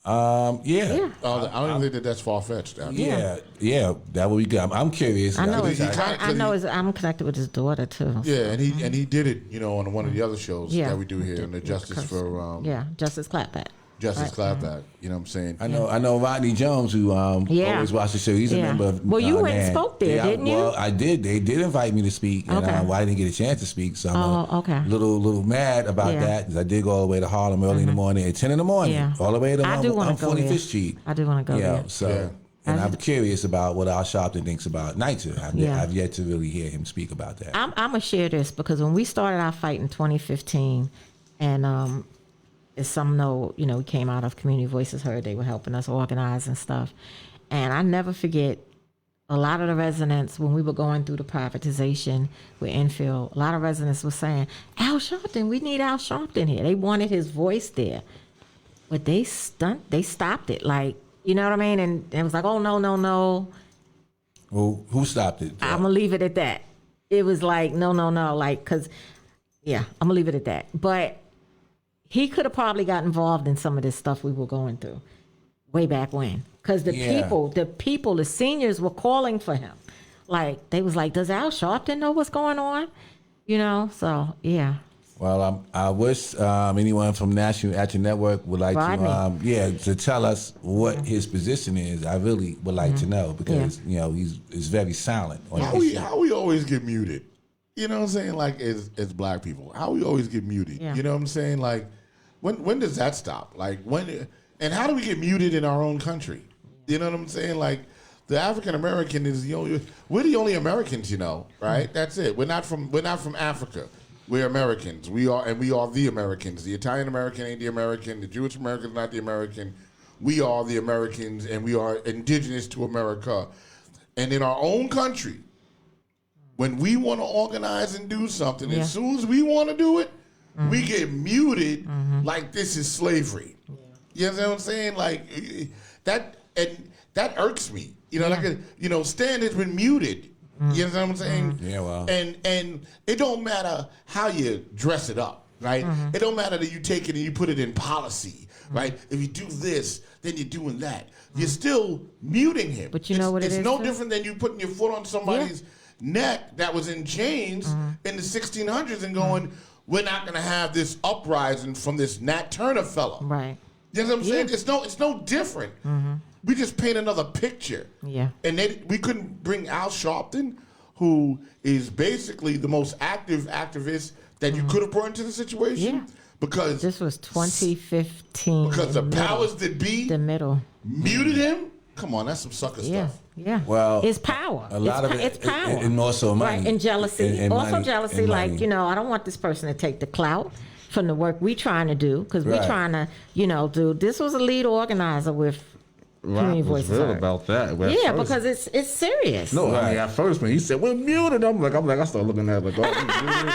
Yeah. I don't even think that's far-fetched. Yeah, that would be good. I'm curious. I know. I'm connected with his daughter too. Yeah, and he did it, on one of the other shows that we do here, in the Justice for Justice Clapback. Justice Clapback. You know what I'm saying? I know Rodney Jones, who always watches the show. He's a member of. Well, you went and spoke there, didn't you? Well, I did. They did invite me to speak, and I didn't get a chance to speak. So I'm a little mad about that, because I did go all the way to Harlem early in the morning at 10 in the morning, all the way to 45th Street. I do want to go there. So. And I'm curious about what Al Sharpton thinks about NYCHA. I've yet to really hear him speak about that. I'm going to share this, because when we started our fight in 2015, and as some know, we came out of Community Voices Heard. They were helping us organize and stuff. And I never forget a lot of the residents, when we were going through the privatization with Enfield, a lot of residents were saying, Al Sharpton, we need Al Sharpton here. They wanted his voice there. But they stopped it. Like, you know what I mean? And it was like, oh, no. Well, who stopped it? I'm going to leave it at that. It was like, no. Like, because, yeah, I'm going to leave it at that. But he could have probably got involved in some of this stuff we were going through way back when. Because the people, the seniors were calling for him. Like, they was like, does Al Sharpton know what's going on? You know, so, yeah. Well, I wish anyone from National Action Network would like to tell us what his position is. I really would like to know because you know he's very silent. On How we always get muted? You know what I'm saying? Like as black people, how we always get muted? Yeah. You know what I'm saying? Like when does that stop? Like when and how do we get muted in our own country? You know what I'm saying? Like the African American is we're the only Americans, you know, right? That's it. We're not from Africa. We're Americans. We are the Americans. The Italian American ain't the American. The Jewish American is not the American. We are the Americans, and we are indigenous to America. And in our own country, when we want to organize and do something, as soon as we want to do it, we get muted like this is slavery. You know what I'm saying? Like that irks me. You know, Stan has been muted. You know what I'm saying? Yeah, well. And it don't matter how you dress it up, right? It don't matter that you take it and you put it in policy, right? If you do this, then you're doing that. You're still muting him. But you know what it is? It's no too? different than you putting your foot on somebody's neck that was in chains in the 1600s and going, we're not going to have this uprising from this Nat Turner fella. Right. You know what I'm saying? It's no different. We just paint another picture. Yeah. And we couldn't bring Al Sharpton, who is basically the most active activist that you could have brought into the situation. Yeah. Because this was 2015. Because the powers that be muted him. Come on, that's some sucker stuff. Yeah. Well, it's power. A lot of it's power. And also money. Right, and jealousy. And also money, jealousy, and like, money. you know, I don't want this person to take the clout from the work we trying to do, because we trying to, you know, do. This was a lead organizer with Community Rock was Voices. real about that. At Yeah, first. because it's serious. No, I mean, at first when he said we're muted, I'm like, I started looking at it like, oh, we muted.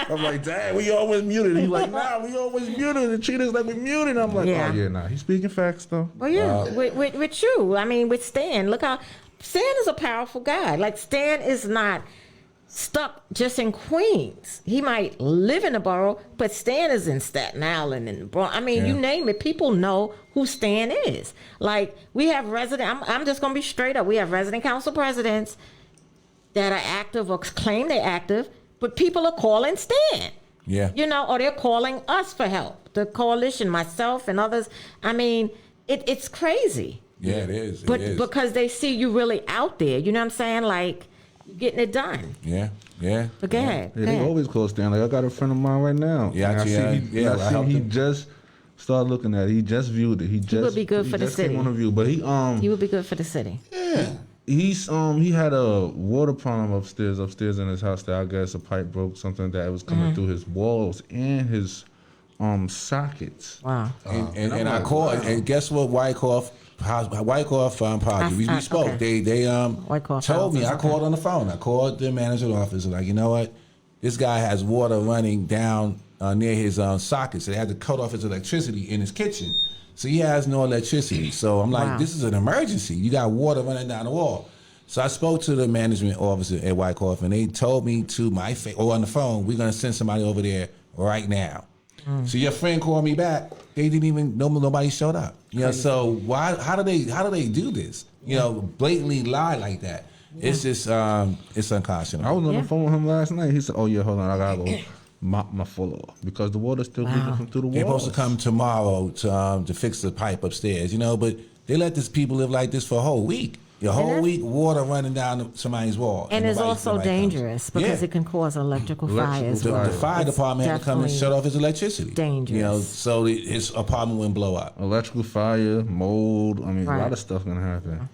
I'm like, dang, we always muted. He's like, nah, we always muted. And treat us like we muted. I'm like, oh yeah, nah, he's speaking facts though. Well, yeah, with you. I mean, with Stan. Look how Stan is a powerful guy. Like, Stan is not stuck just in Queens. He might live in the borough, but Stan is in Staten Island and the Bronx. I mean, you name it, people know who Stan is. Like, we have I'm just going to be straight up. We have resident council presidents that are active or claim they're active, but people are calling Stan. Yeah. You know, or they're calling us for help. The coalition, myself and others. I mean, it's crazy. Yeah, it is. But because they see you really out there, you know what I'm saying? Like, getting it done. Yeah. But go ahead. Yeah, they always call Stan. Like, I got a friend of mine right now. Yeah, I see he just started looking at it. He just viewed it. He would be good for the city. Came on a view, but he would be good for the city. Yeah. He had a water problem upstairs in his house that I guess a pipe broke, something that was coming through his walls and his sockets. Wow. And I called, and guess what? Wyckoff Project. We spoke. Okay. They Wyckoff told me. Houses, I called on the phone. I called the manager's office. Like, you know what? This guy has water running down near his sockets. So they had to cut off his electricity in his kitchen. So he has no electricity. So I'm like, this is an emergency. You got water running down the wall. So I spoke to the management officer at Wyckoff, and they told me to my face, on the phone, we're gonna send somebody over there right now. So your friend called me back. They didn't even know, nobody showed up. You know, so how do they do this? You know, blatantly lie like that. It's just it's unconscionable. I was on the phone with him last night. He said, "Oh yeah, hold on, I gotta go mop my floor because the water's still leaking from through the walls." They're supposed to come tomorrow to fix the pipe upstairs. You know, but they let these people live like this for a whole week. The whole week, water running down somebody's wall. And it's also dangerous because it can cause electrical fire as well. The fire department had to come and shut off his electricity. Dangerous. You know, so his apartment wouldn't blow up. Electrical fire, mold. I mean, a lot of stuff gonna happen.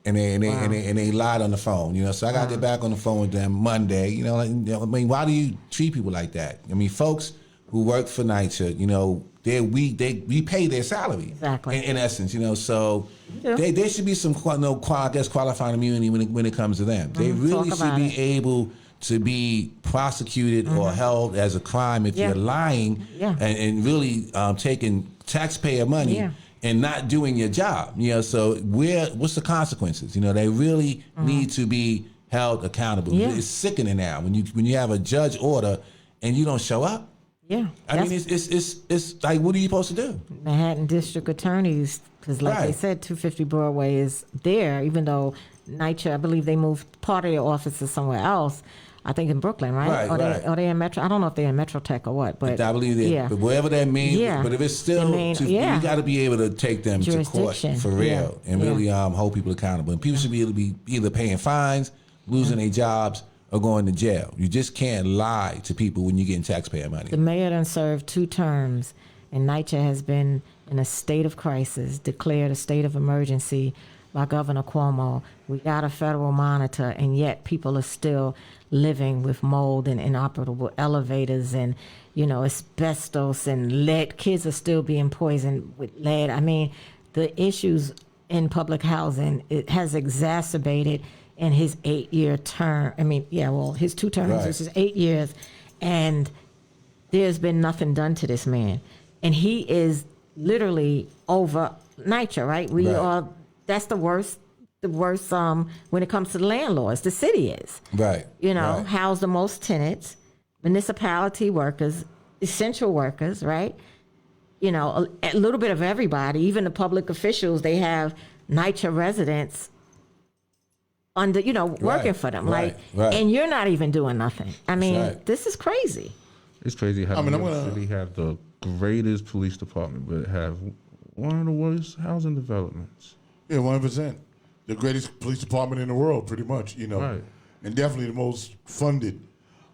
And they lied on the phone. You know, so I got to get back on the phone with them Monday. You know, I mean, why do you treat people like that? I mean, folks who work for NYCHA, you know, we pay their salary. Exactly. In essence, so Yeah. there should be some qualifying immunity when it comes to them. They really Talk should about be it. able to be prosecuted or held as a crime if Yeah. you're lying Yeah. and really taking taxpayer money. Yeah. And not doing your job, so what's the consequences? They really need to be held accountable. Yeah. It's sickening now when you have a judge order and you don't show up. Yeah. I mean, it's like, what are you supposed to do? Manhattan district attorneys, because like they Right. said, 250 Broadway is there, even though NYCHA, I believe they moved part of their offices somewhere else. I think in Brooklyn, right? Right, Are they in Metro? I don't know if they're in Metro Tech or what, but I believe that, yeah. but whatever that means. Yeah. But if it's still, you got to be able to take them to court Jurisdiction. for real and Yeah. really hold people accountable. And people should be able to be either paying fines, losing their jobs, or going to jail. You just can't lie to people when you're getting taxpayer money. The mayor done served 2 terms, and NYCHA has been in a state of crisis, declared a state of emergency by Governor Cuomo. We got a federal monitor, and yet people are still living with mold and inoperable elevators and, asbestos and lead. Kids are still being poisoned with lead. I mean, the issues in public housing, it has exacerbated in his 8-year term. His 2 terms, Right. this is 8 years. And there's been nothing done to this man. And he is literally over NYCHA, right? Right. That's the worst when it comes to the landlords. The city is. Right. Right. House the most tenants, municipality workers, essential workers, right? A little bit of everybody, even the public officials, they have NYCHA residents under, working for them. Right, Like, right. and you're not even doing nothing. I mean, right. this is crazy. It's crazy how I'm New York gonna- City have the greatest police department, but have one of the worst housing developments. Yeah, 100%. The greatest police department in the world, pretty much, Right. and definitely the most funded.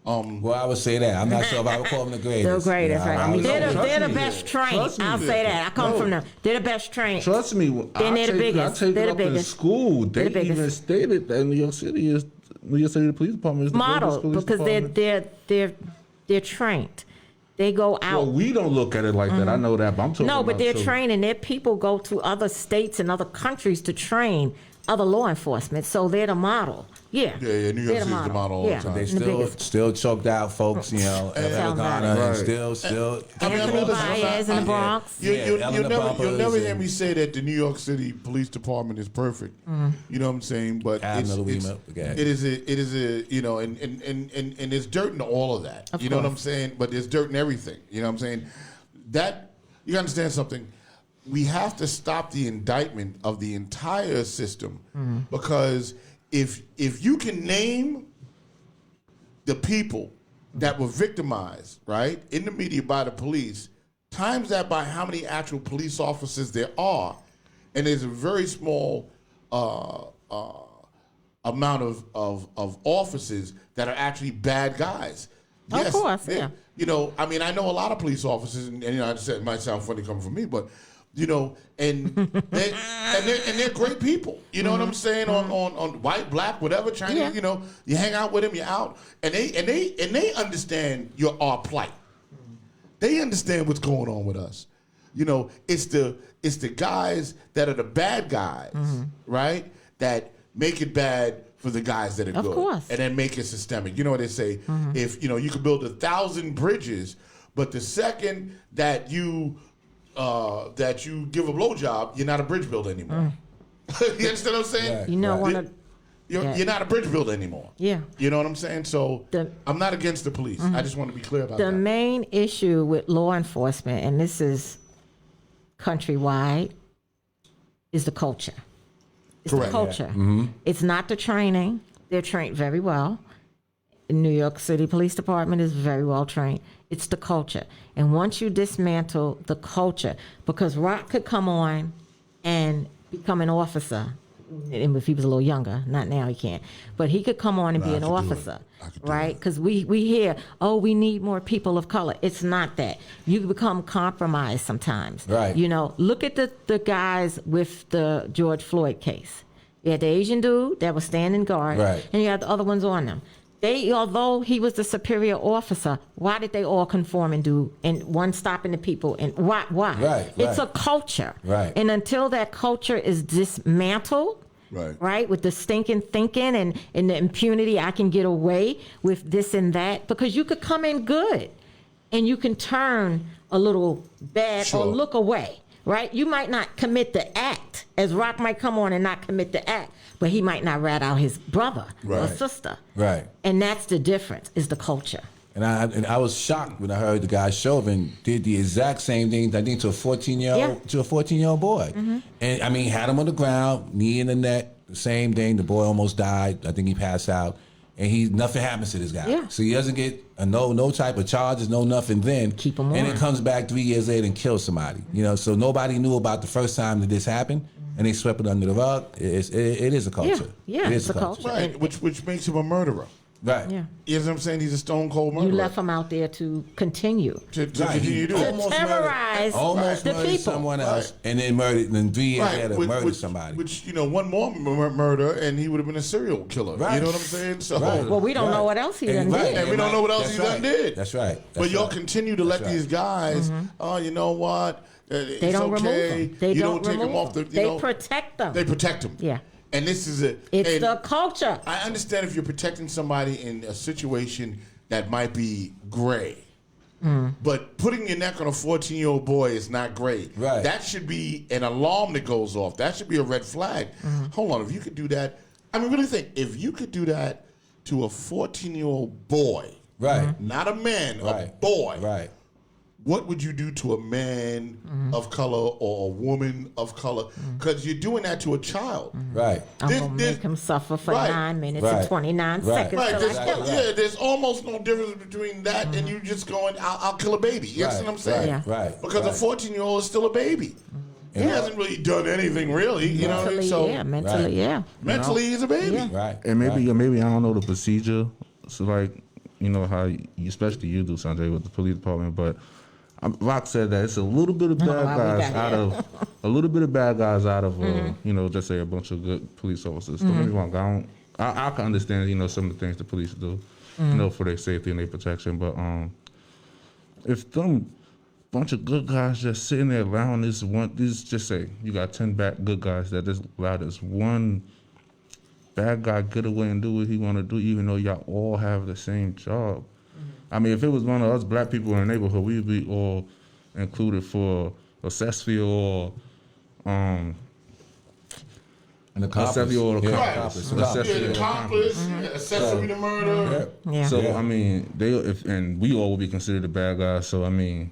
Well, I would say that. I'm not sure if I would call them the greatest. They're greatest, right? I would say They're that. the best trained. Trust me. I'll say that. I come No. from them. They're the best trained. Trust me, Then they're the biggest. I take They're it the up in biggest. school. They They're the even biggest. stated that New York City Police Department is the Model, greatest police because department. they're trained. They go out. Well, we don't look at it like that. I know that, but I'm talking No, but about they're children. trained, and their people go to other states and other countries to train other law enforcement. So they're the model. Yeah. Yeah, yeah, New York They're City's the model all the time. They and the biggest. still choked out folks, Sounds Ghana, right. and Right. still. Anthony listen, Baez in the Bronx. You'll Ellen never Bumpers hear and- me say that the New York City Police Department is perfect. You know what I'm saying? But Admiral it's, Lima, okay. it is a and there's dirt in all of that. Of You know what course. I'm saying? But there's dirt in everything. You know what I'm saying? That you gotta understand something. We have to stop the indictment of the entire system because if you can name the people that were victimized, right, in the media by the police, times that by how many actual police officers there are, and there's a very small amount of officers that are actually bad guys. Of course, they- yeah. I mean, I know a lot of police officers, and I said it might sound funny coming from me, but and they're great people. You know what I'm saying? On white, black, whatever, Chinese. Yeah. You hang out with them, you're out, and they understand our plight. They understand what's going on with us. It's the guys that are the bad guys, right? That make it bad for the guys that are Of good, course. and then make it systemic. You know what they say? If you could build 1,000 bridges, but the second that you give a blowjob, you're not a bridge builder anymore. You understand what I'm saying? Right. You know, Right. one of You're not a bridge builder anymore. Yeah. You know what I'm saying? So I'm not against the police. I just want to be clear about the that. main issue with law enforcement, and this is countrywide, is the culture. It's Correct. the culture. It's not the training. They're trained very well. New York City Police Department is very well trained. It's the culture. And once you dismantle the culture, because Rock could come on and become an officer, and if he was a little younger, not now he can't, but he could come on and be I an could do it. officer, I could do right? it. Because we hear, we need more people of color. It's not that. You become compromised sometimes. Right. Look at the guys with the George Floyd case. You had the Asian dude that was standing guard, Right. and you had the other ones on them. although he was the superior officer, why did they all conform and do, and one stopping the people, and why? Right, It's right. a culture. Right. And until that culture is dismantled, Right. with the stinking thinking and the impunity, I can get away with this and that, because you could come in good and you can turn a little bad Sure. or look away, right? You might not commit the act, as Rock might come on and not commit the act, but he might not rat out his brother or Right. sister. Right. And that's the difference, is the culture. And I was shocked when I heard the guy Chauvin did the exact same thing, I think, to a 14-year-old boy. And I mean, had him on the ground, knee in the neck, the same thing. The boy almost died. I think he passed out. And nothing happens to this guy. Yeah. So he doesn't get no type of charges, no nothing then. Keep him and on. it comes back 3 years later and kills somebody. You know, so nobody knew about the first time that this happened, and they swept it under the rug. It is a culture. Yeah, It it's is a culture. Right, which makes him a murderer. Right. Yeah. You know what I'm saying? He's a stone cold murderer. You left him out there to continue. to Right. continue to do it. Almost terrorize almost the murdered people. someone else, and then murdered, and then 3 years Right, later murdered somebody. Which, one more murder, and he would have been a serial killer. Right. You know what I'm saying? So, Right. Well, we don't know what else he done did. And we don't know what else That's he done right. did. That's right. But That's y'all right. continue to let That's these guys, oh, you know what? It's They don't remove okay. them. They you don't take remove them off the. them. They protect them. They protect them. Yeah. And this is it. It's And the culture. I understand if you're protecting somebody in a situation that might be gray. But putting your neck on a 14-year-old boy is not great. Right. That should be an alarm that goes off. That should be a red flag. Hold on. If you could do that, I mean, really think, if you could do that to a 14-year-old boy, Right. not a man, a Right. boy, Right. what would you do to a man of color or a woman of color? Because you're doing that to a child. Right. I'm This- going to this- make him suffer for right. 9 minutes Right. and 29 Right. seconds Right, till there's, I kill him. yeah, there's almost no difference between that and you just going, I'll kill a baby. You Right, understand what I'm saying? Yeah. right, Because right. a 14-year-old is still a baby. He hasn't really done anything, really. You know what I mean? Mentally, So yeah. Mentally, Right. yeah. mentally, he's a baby. Yeah. Right. And maybe right. maybe I don't know the procedure. So like, how especially you do, Saundrea, with the police department, but Rock said that it's a little bit of bad why we guys got out of just say a bunch of good police officers. Don't get me wrong, I can understand some of the things the police do, for their safety and their protection. But if them bunch of good guys just sitting there allowing just say you got 10 good guys that just allow this one bad guy get away and do what he want to do, even though y'all all have the same job. I mean, if it was one of us black people in the neighborhood, we'd be all included for accessory or An accomplice. accessory or Yeah, Right. accomplice. Yeah, accessory the or accomplice, accessory to murder. Yeah. So Yeah. I mean, and we all would be considered the bad guys. So I mean,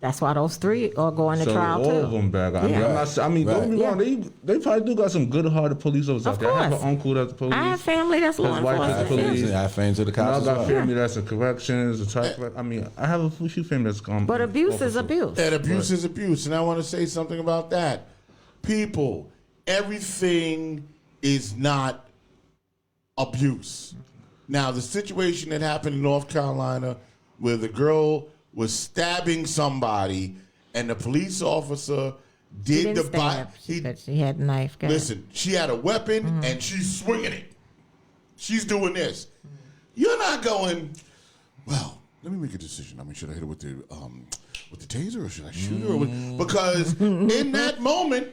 That's why those 3 are going to so trial, all too. of them bad guys. Yeah. I mean, Right. don't get me wrong. They probably do got some good-hearted police officers Of out there. I have course. an uncle that's the police. I have family that's law His wife is the enforcement. police. I have friends with the And I cops as got well. family that's in corrections. I mean, I have a few family that's gone. But abuse is abuse. And abuse is abuse. And I want to say something about that. People, everything is not abuse. Now, the situation that happened in North Carolina where the girl was stabbing somebody and the police officer She did didn't the stab. She said she had a knife. Go ahead. Listen, she had a weapon and she's swinging it. She's doing this. You're not going, well, let me make a decision. I mean, should I hit her with the taser or should I shoot her? Because in that moment,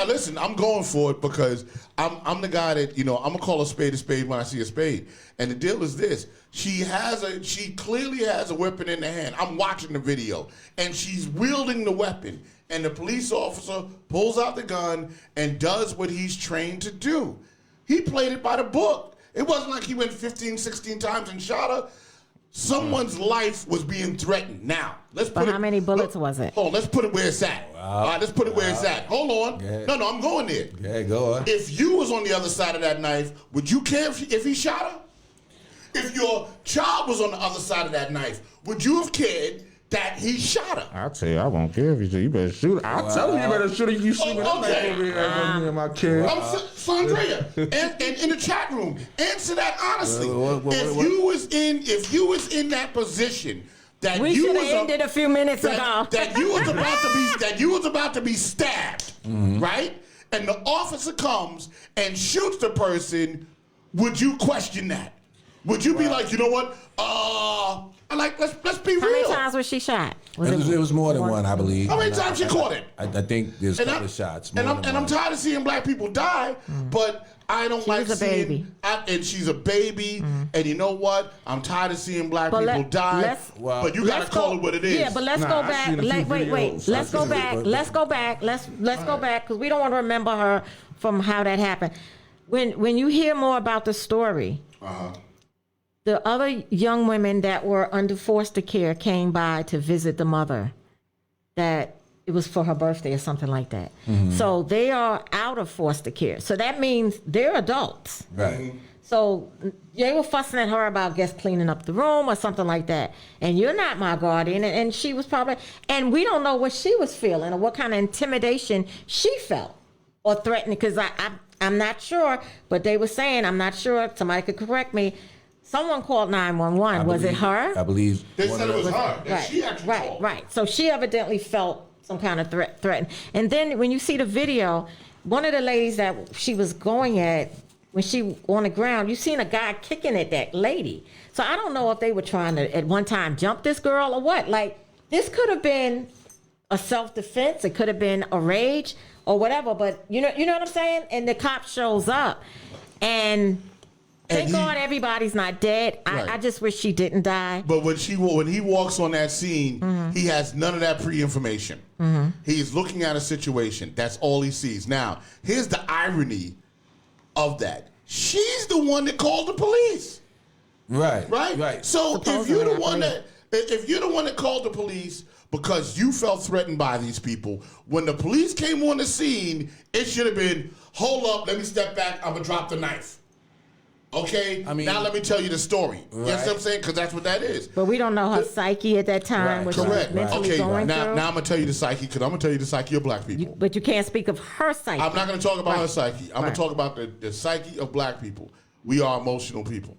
listen, I'm going for it because I'm the guy that, I'm gonna call a spade when I see a spade. And the deal is this: she clearly has a weapon in the hand. I'm watching the video, and she's wielding the weapon. And the police officer pulls out the gun and does what he's trained to do. He played it by the book. It wasn't like he went 15, 16 times and shot her. Someone's life was being threatened. Now, let's put But it. how many bullets was it? Hold on, let's put it where it's at. All right, let's put it where it's at. Hold on. Yeah. No, I'm going there. Yeah, go on. If you was on the other side of that knife, would you care if he shot her? If your child was on the other side of that knife, would you have cared that he shot her? I'll tell you, I won't care if you shoot. You better shoot. I'll tell you, you better shoot if you shoot me. Oh, okay. Over here with me and my kid. Saundrea, and in the chat room, answer that honestly. What- If you was in that position that We you should was have ended a few minutes ago. that you was about to be stabbed, right? And the officer comes and shoots the person. would you question that? Would you be like, you know what? Let's be How real. many times was she shot? It was more than one, I believe. How many times she caught it? I think there's a couple of shots. And I'm tired of seeing black people die, but I don't like was a seeing. baby. And she's a baby, and you know what? I'm tired of seeing black people die. But you gotta call it what it is. Yeah, but let's go back. Wait. Let's go back. Let's go back. Let's go back because we don't want to remember her from how that happened. When you hear more about the story, the other young women that were under foster care came by to visit the mother. That it was for her birthday or something like that. So they are out of foster care. So that means they're adults. Right. So they were fussing at her about, guess, cleaning up the room or something like that. And you're not my guardian. And she was probably, and we don't know what she was feeling or what kind of intimidation she felt or threatened. Because I'm not sure, but they were saying, I'm not sure, somebody could correct me. Someone called 911. Was it her? I believe. They said it was her. Right, She actually called. right. So she evidently felt some kind of threat. And then when you see the video, one of the ladies that she was going at, when she on the ground, you seen a guy kicking at that lady. So I don't know if they were trying to at one time jump this girl or what. Like, this could have been a self-defense. It could have been a rage or whatever. But you know what I'm saying? And the cop shows up, and thank God everybody's not dead. Right. I just wish she didn't die. But when he walks on that scene, he has none of that pre-information. He's looking at a situation. That's all he sees. Now, here's the irony of that. She's the one that called the police. Right. So if you're the one Supposedly, that called the police because you felt threatened by these people, when the police came on the scene, it should have been, hold up, let me step back, I'm gonna drop the knife. Okay, now let me tell you the story. Right. You know what I'm saying? Because that's what that is. But we don't know her psyche at that time. What she was Correct. mentally Okay, going now through. I'm going to tell you the psyche, because I'm going to tell you the psyche of black people. But you can't speak of her psyche. I'm not going to talk about her psyche. I'm going Right. to talk about the psyche of black people. We are emotional people.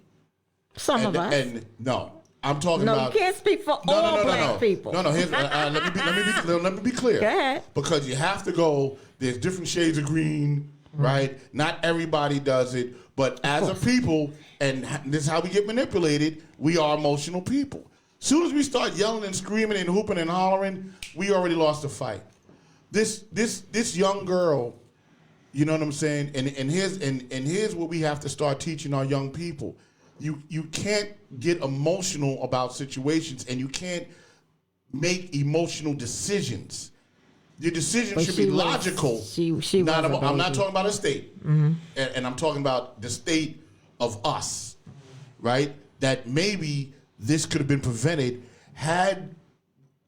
Some of us. And no, I'm talking No, about. you can't speak for all black people. No. Here's, let me be clear. Go ahead. Because you have to go. There's different shades of green, right? Not everybody does it, but as a people, and this is how we get manipulated. We are emotional people. Soon as we start yelling and screaming and hooping and hollering, we already lost the fight. This young girl, you know what I'm saying? And here's what we have to start teaching our young people. You can't get emotional about situations, and you can't make emotional decisions. Your decision should be logical. She not was a about, I'm not baby. talking about a state, and I'm talking about the state of us, right? That maybe this could have been prevented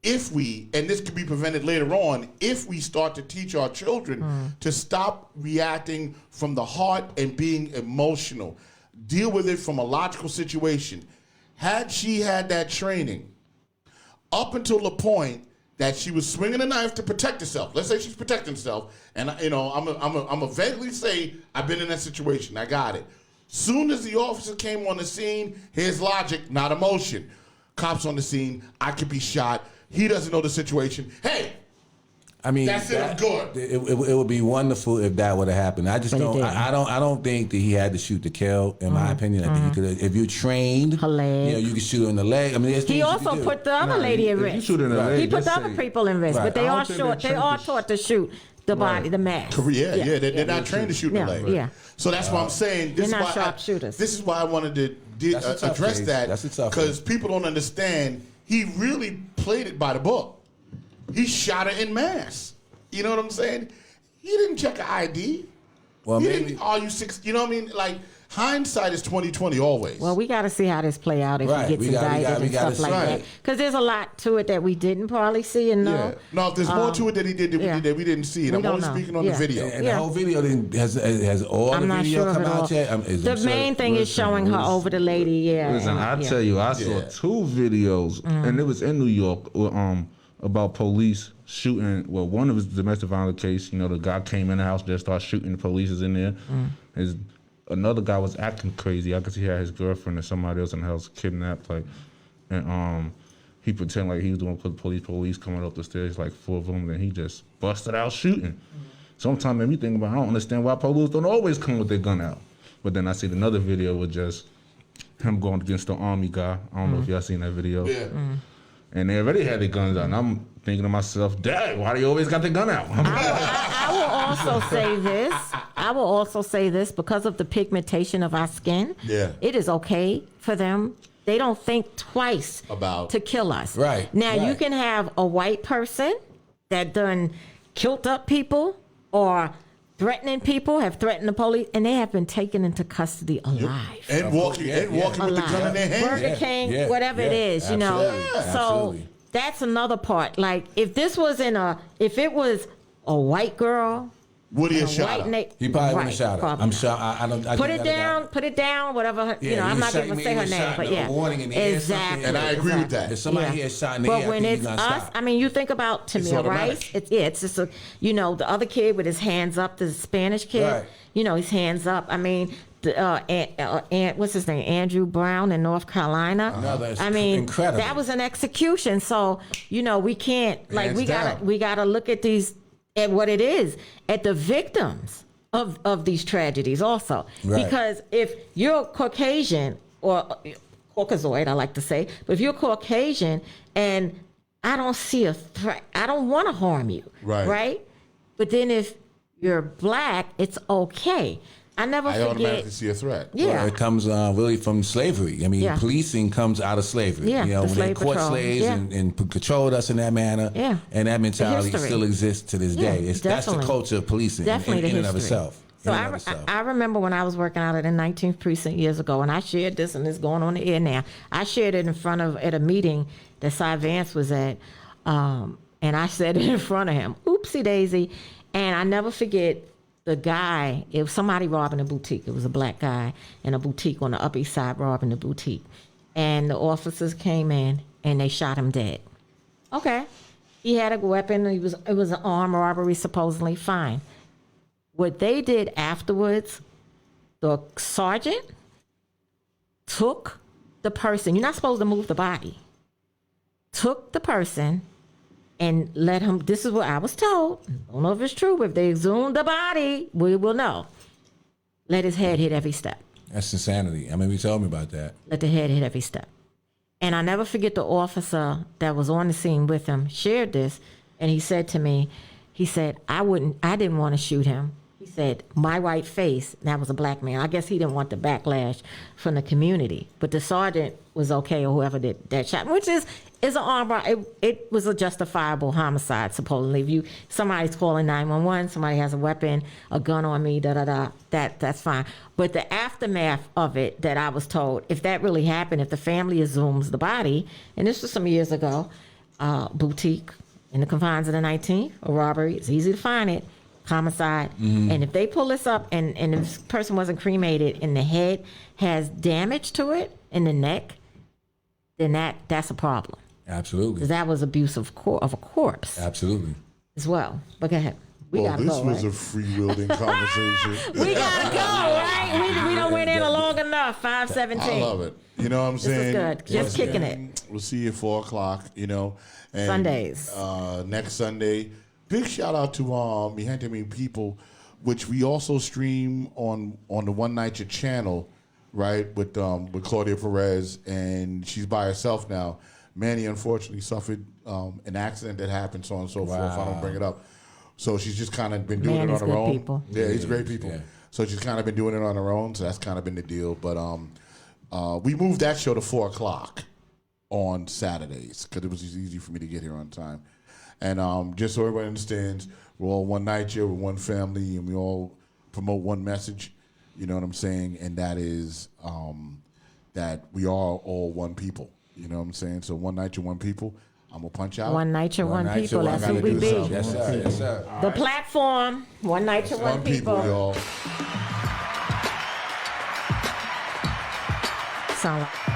if we, and this could be prevented later on, if we start to teach our children to stop reacting from the heart and being emotional. Deal with it from a logical situation. Had she had that training up until the point that she was swinging a knife to protect herself, let's say she's protecting herself, and I'm a vaguely say I've been in that situation. I got it. Soon as the officer came on the scene, here's logic, not emotion. Cops on the scene, I could be shot. He doesn't know the situation. Hey, I mean, that's it. I'm good. It would be wonderful if that would have happened. I just But it don't. didn't. I don't think that he had to shoot to kill. In my opinion, I think he could. If you trained, Her leg. you can shoot her in the leg. I mean, there's He things you also can do. put the other lady at if you risk. shoot in the leg, He put just the other say- people in risk, Right. but they I don't are think short. they're They are trained to taught to shoot the body, the mass. They're not trained to shoot in the leg. Yeah. So that's why I'm saying this They're is not why sharpshooters. This is why I wanted to That's a tough address case. that. That's a tough because one. people don't understand. He really played it by the book. He shot her in mass. You know what I'm saying? He didn't check her ID. Well, He maybe. didn't. Are you six? You know what I mean? Like hindsight is 20/20 always. Well, we got to see how this play out if Right. he gets We gotta- indicted we and gotta stuff like see. that. Because there's a lot to it that we didn't probably see and know. Yeah. No, if there's more to it that he did that we didn't see it. We I'm don't only know. speaking on Yeah. the video. And Yeah. the whole video has all I'm the not video sure come of it out all. yet. The main thing is showing her over the lady. Yeah. Listen, I yeah. tell you, I saw Yeah. 2 videos, and it was in New York, about police shooting. Well, one of his domestic violence case. You know, the guy came in the house, just started shooting. The police is in there. Another guy was acting crazy. I could see he had his girlfriend and somebody else in the house kidnapped. And he pretended like he was doing police coming up the stairs, like 4 of them. Then he just busted out shooting. Sometimes made me think about, I don't understand why police don't always come with their gun out. But then I seen another video with just him going against the army guy. I don't know if y'all seen that video. Yeah. And they already had their guns out. And I'm thinking to myself, Dad, why do you always got the gun out? I will also say this. I will also say this because of the pigmentation of our skin. Yeah. It is okay for them. They don't think twice About- to kill us. Right, Now you right. can have a white person that done killed up people or threatening people, have threatened the police, and they have been taken into custody alive. And walking with the gun in their hand. Burger King, whatever it is, you know. Absolutely. So Absolutely. that's another part. Like if this was if it was a white girl, Would he and have a shot white her? He probably wouldn't have shot her. probably I'm not. sure. I don't. I Put think it that down, guy- put it down, whatever. Yeah, You know, he I'm was not shot- going to he say her was name, shot but in yeah, a warning in the air, something. exactly. And I agree with that. If somebody here shot in the But air, when I think it's he's gonna us, stop. I mean, you think about It's Tamir automatic. Rice. It's just a, you know, the other kid with his hands up, the Spanish kid. Right. You know, his hands up. I mean, what's his name? Andrew Brown in North Carolina. No, that's I mean, incredible. that was an execution. So you know, we can't like Hands we down. gotta look at these at what it is at the victims of these tragedies also. Right. Because if you're Caucasian or Caucasoid, I like to say, but if you're Caucasian and I don't see a threat, I don't want to harm you. Right. Right? But then if you're black, it's okay. I never I forget. automatically see a threat. Yeah. Well, it comes really from slavery. I mean, Yeah. policing comes out of slavery. Yeah, You know, the when they slave caught patrol. slaves Yeah. and controlled us in that manner. Yeah. And that mentality history. still exists to this Yeah, day. That's the definitely. culture of policing Definitely in the and of history. itself. So In and of itself. I remember when I was working out at the 19th precinct years ago, and I shared this, and it's going on the air now. I shared it at a meeting that Cy Vance was at, and I said it in front of him. Oopsie daisy, and I never forget the guy. It was somebody robbing a boutique. It was a black guy in a boutique on the Upper East Side robbing the boutique, and the officers came in and they shot him dead. Okay, he had a weapon. It was an armed robbery supposedly. Fine. What they did afterwards, the sergeant took the person. You're not supposed to move the body. Took the person and let him. This is what I was told. Don't know if it's true. If they exhumed the body, we will know. Let his head hit every step. That's insanity. I mean, you told me about that. Let the head hit every step. And I never forget the officer that was on the scene with him shared this, and he said to me, he said, I didn't want to shoot him. He said, my white face, and that was a black man. I guess he didn't want the backlash from the community. But the sergeant was okay, or whoever did that shot, which is an armed robbery. It was a justifiable homicide, supposedly. If somebody's calling 911, somebody has a weapon, a gun on me, that's fine. But the aftermath of it that I was told, if that really happened, if the family exhumes the body, and this was some years ago, boutique in the confines of the 19th, a robbery, it's easy to find it. Homicide. And if they pull this up and this person wasn't cremated and the head has damage to it in the neck, then that's a problem. Absolutely. 'Cause that was abuse of a corpse Absolutely. as well. But go ahead. We Well, gotta this go, was right? a free-wielding conversation. We gotta go, right? We don't went in long enough. 5:17. I love it. You know what I'm This saying? is good. Just Once kicking again, We'll see you at 4 o'clock, you know. And, Sundays. Next Sunday. Big shout out to Mi Gente Mi People, which we also stream on the One Night Your channel, right? With Claudia Perez, and she's by herself now. Manny unfortunately suffered an accident that happened, so on and so forth. I don't bring it up. So she's just kind of been doing Manny's it on her good own. people. Yeah, he's great people. Yeah. So she's kind of been doing it on her own. So that's kind of been the deal. But we moved that show to 4 o'clock on Saturdays because it was easy for me to get here on time. And just so everybody understands, we're all one night here, we're one family, and we all promote one message. You know what I'm saying? And that is that we are all one people. You know what I'm saying? So one night you're one people. I'm gonna punch out. One night, you're one night, people. you're That's one who we people. be. Yes, sir. Yes, sir. The platform. One night, you're one people. y'all. Sound like.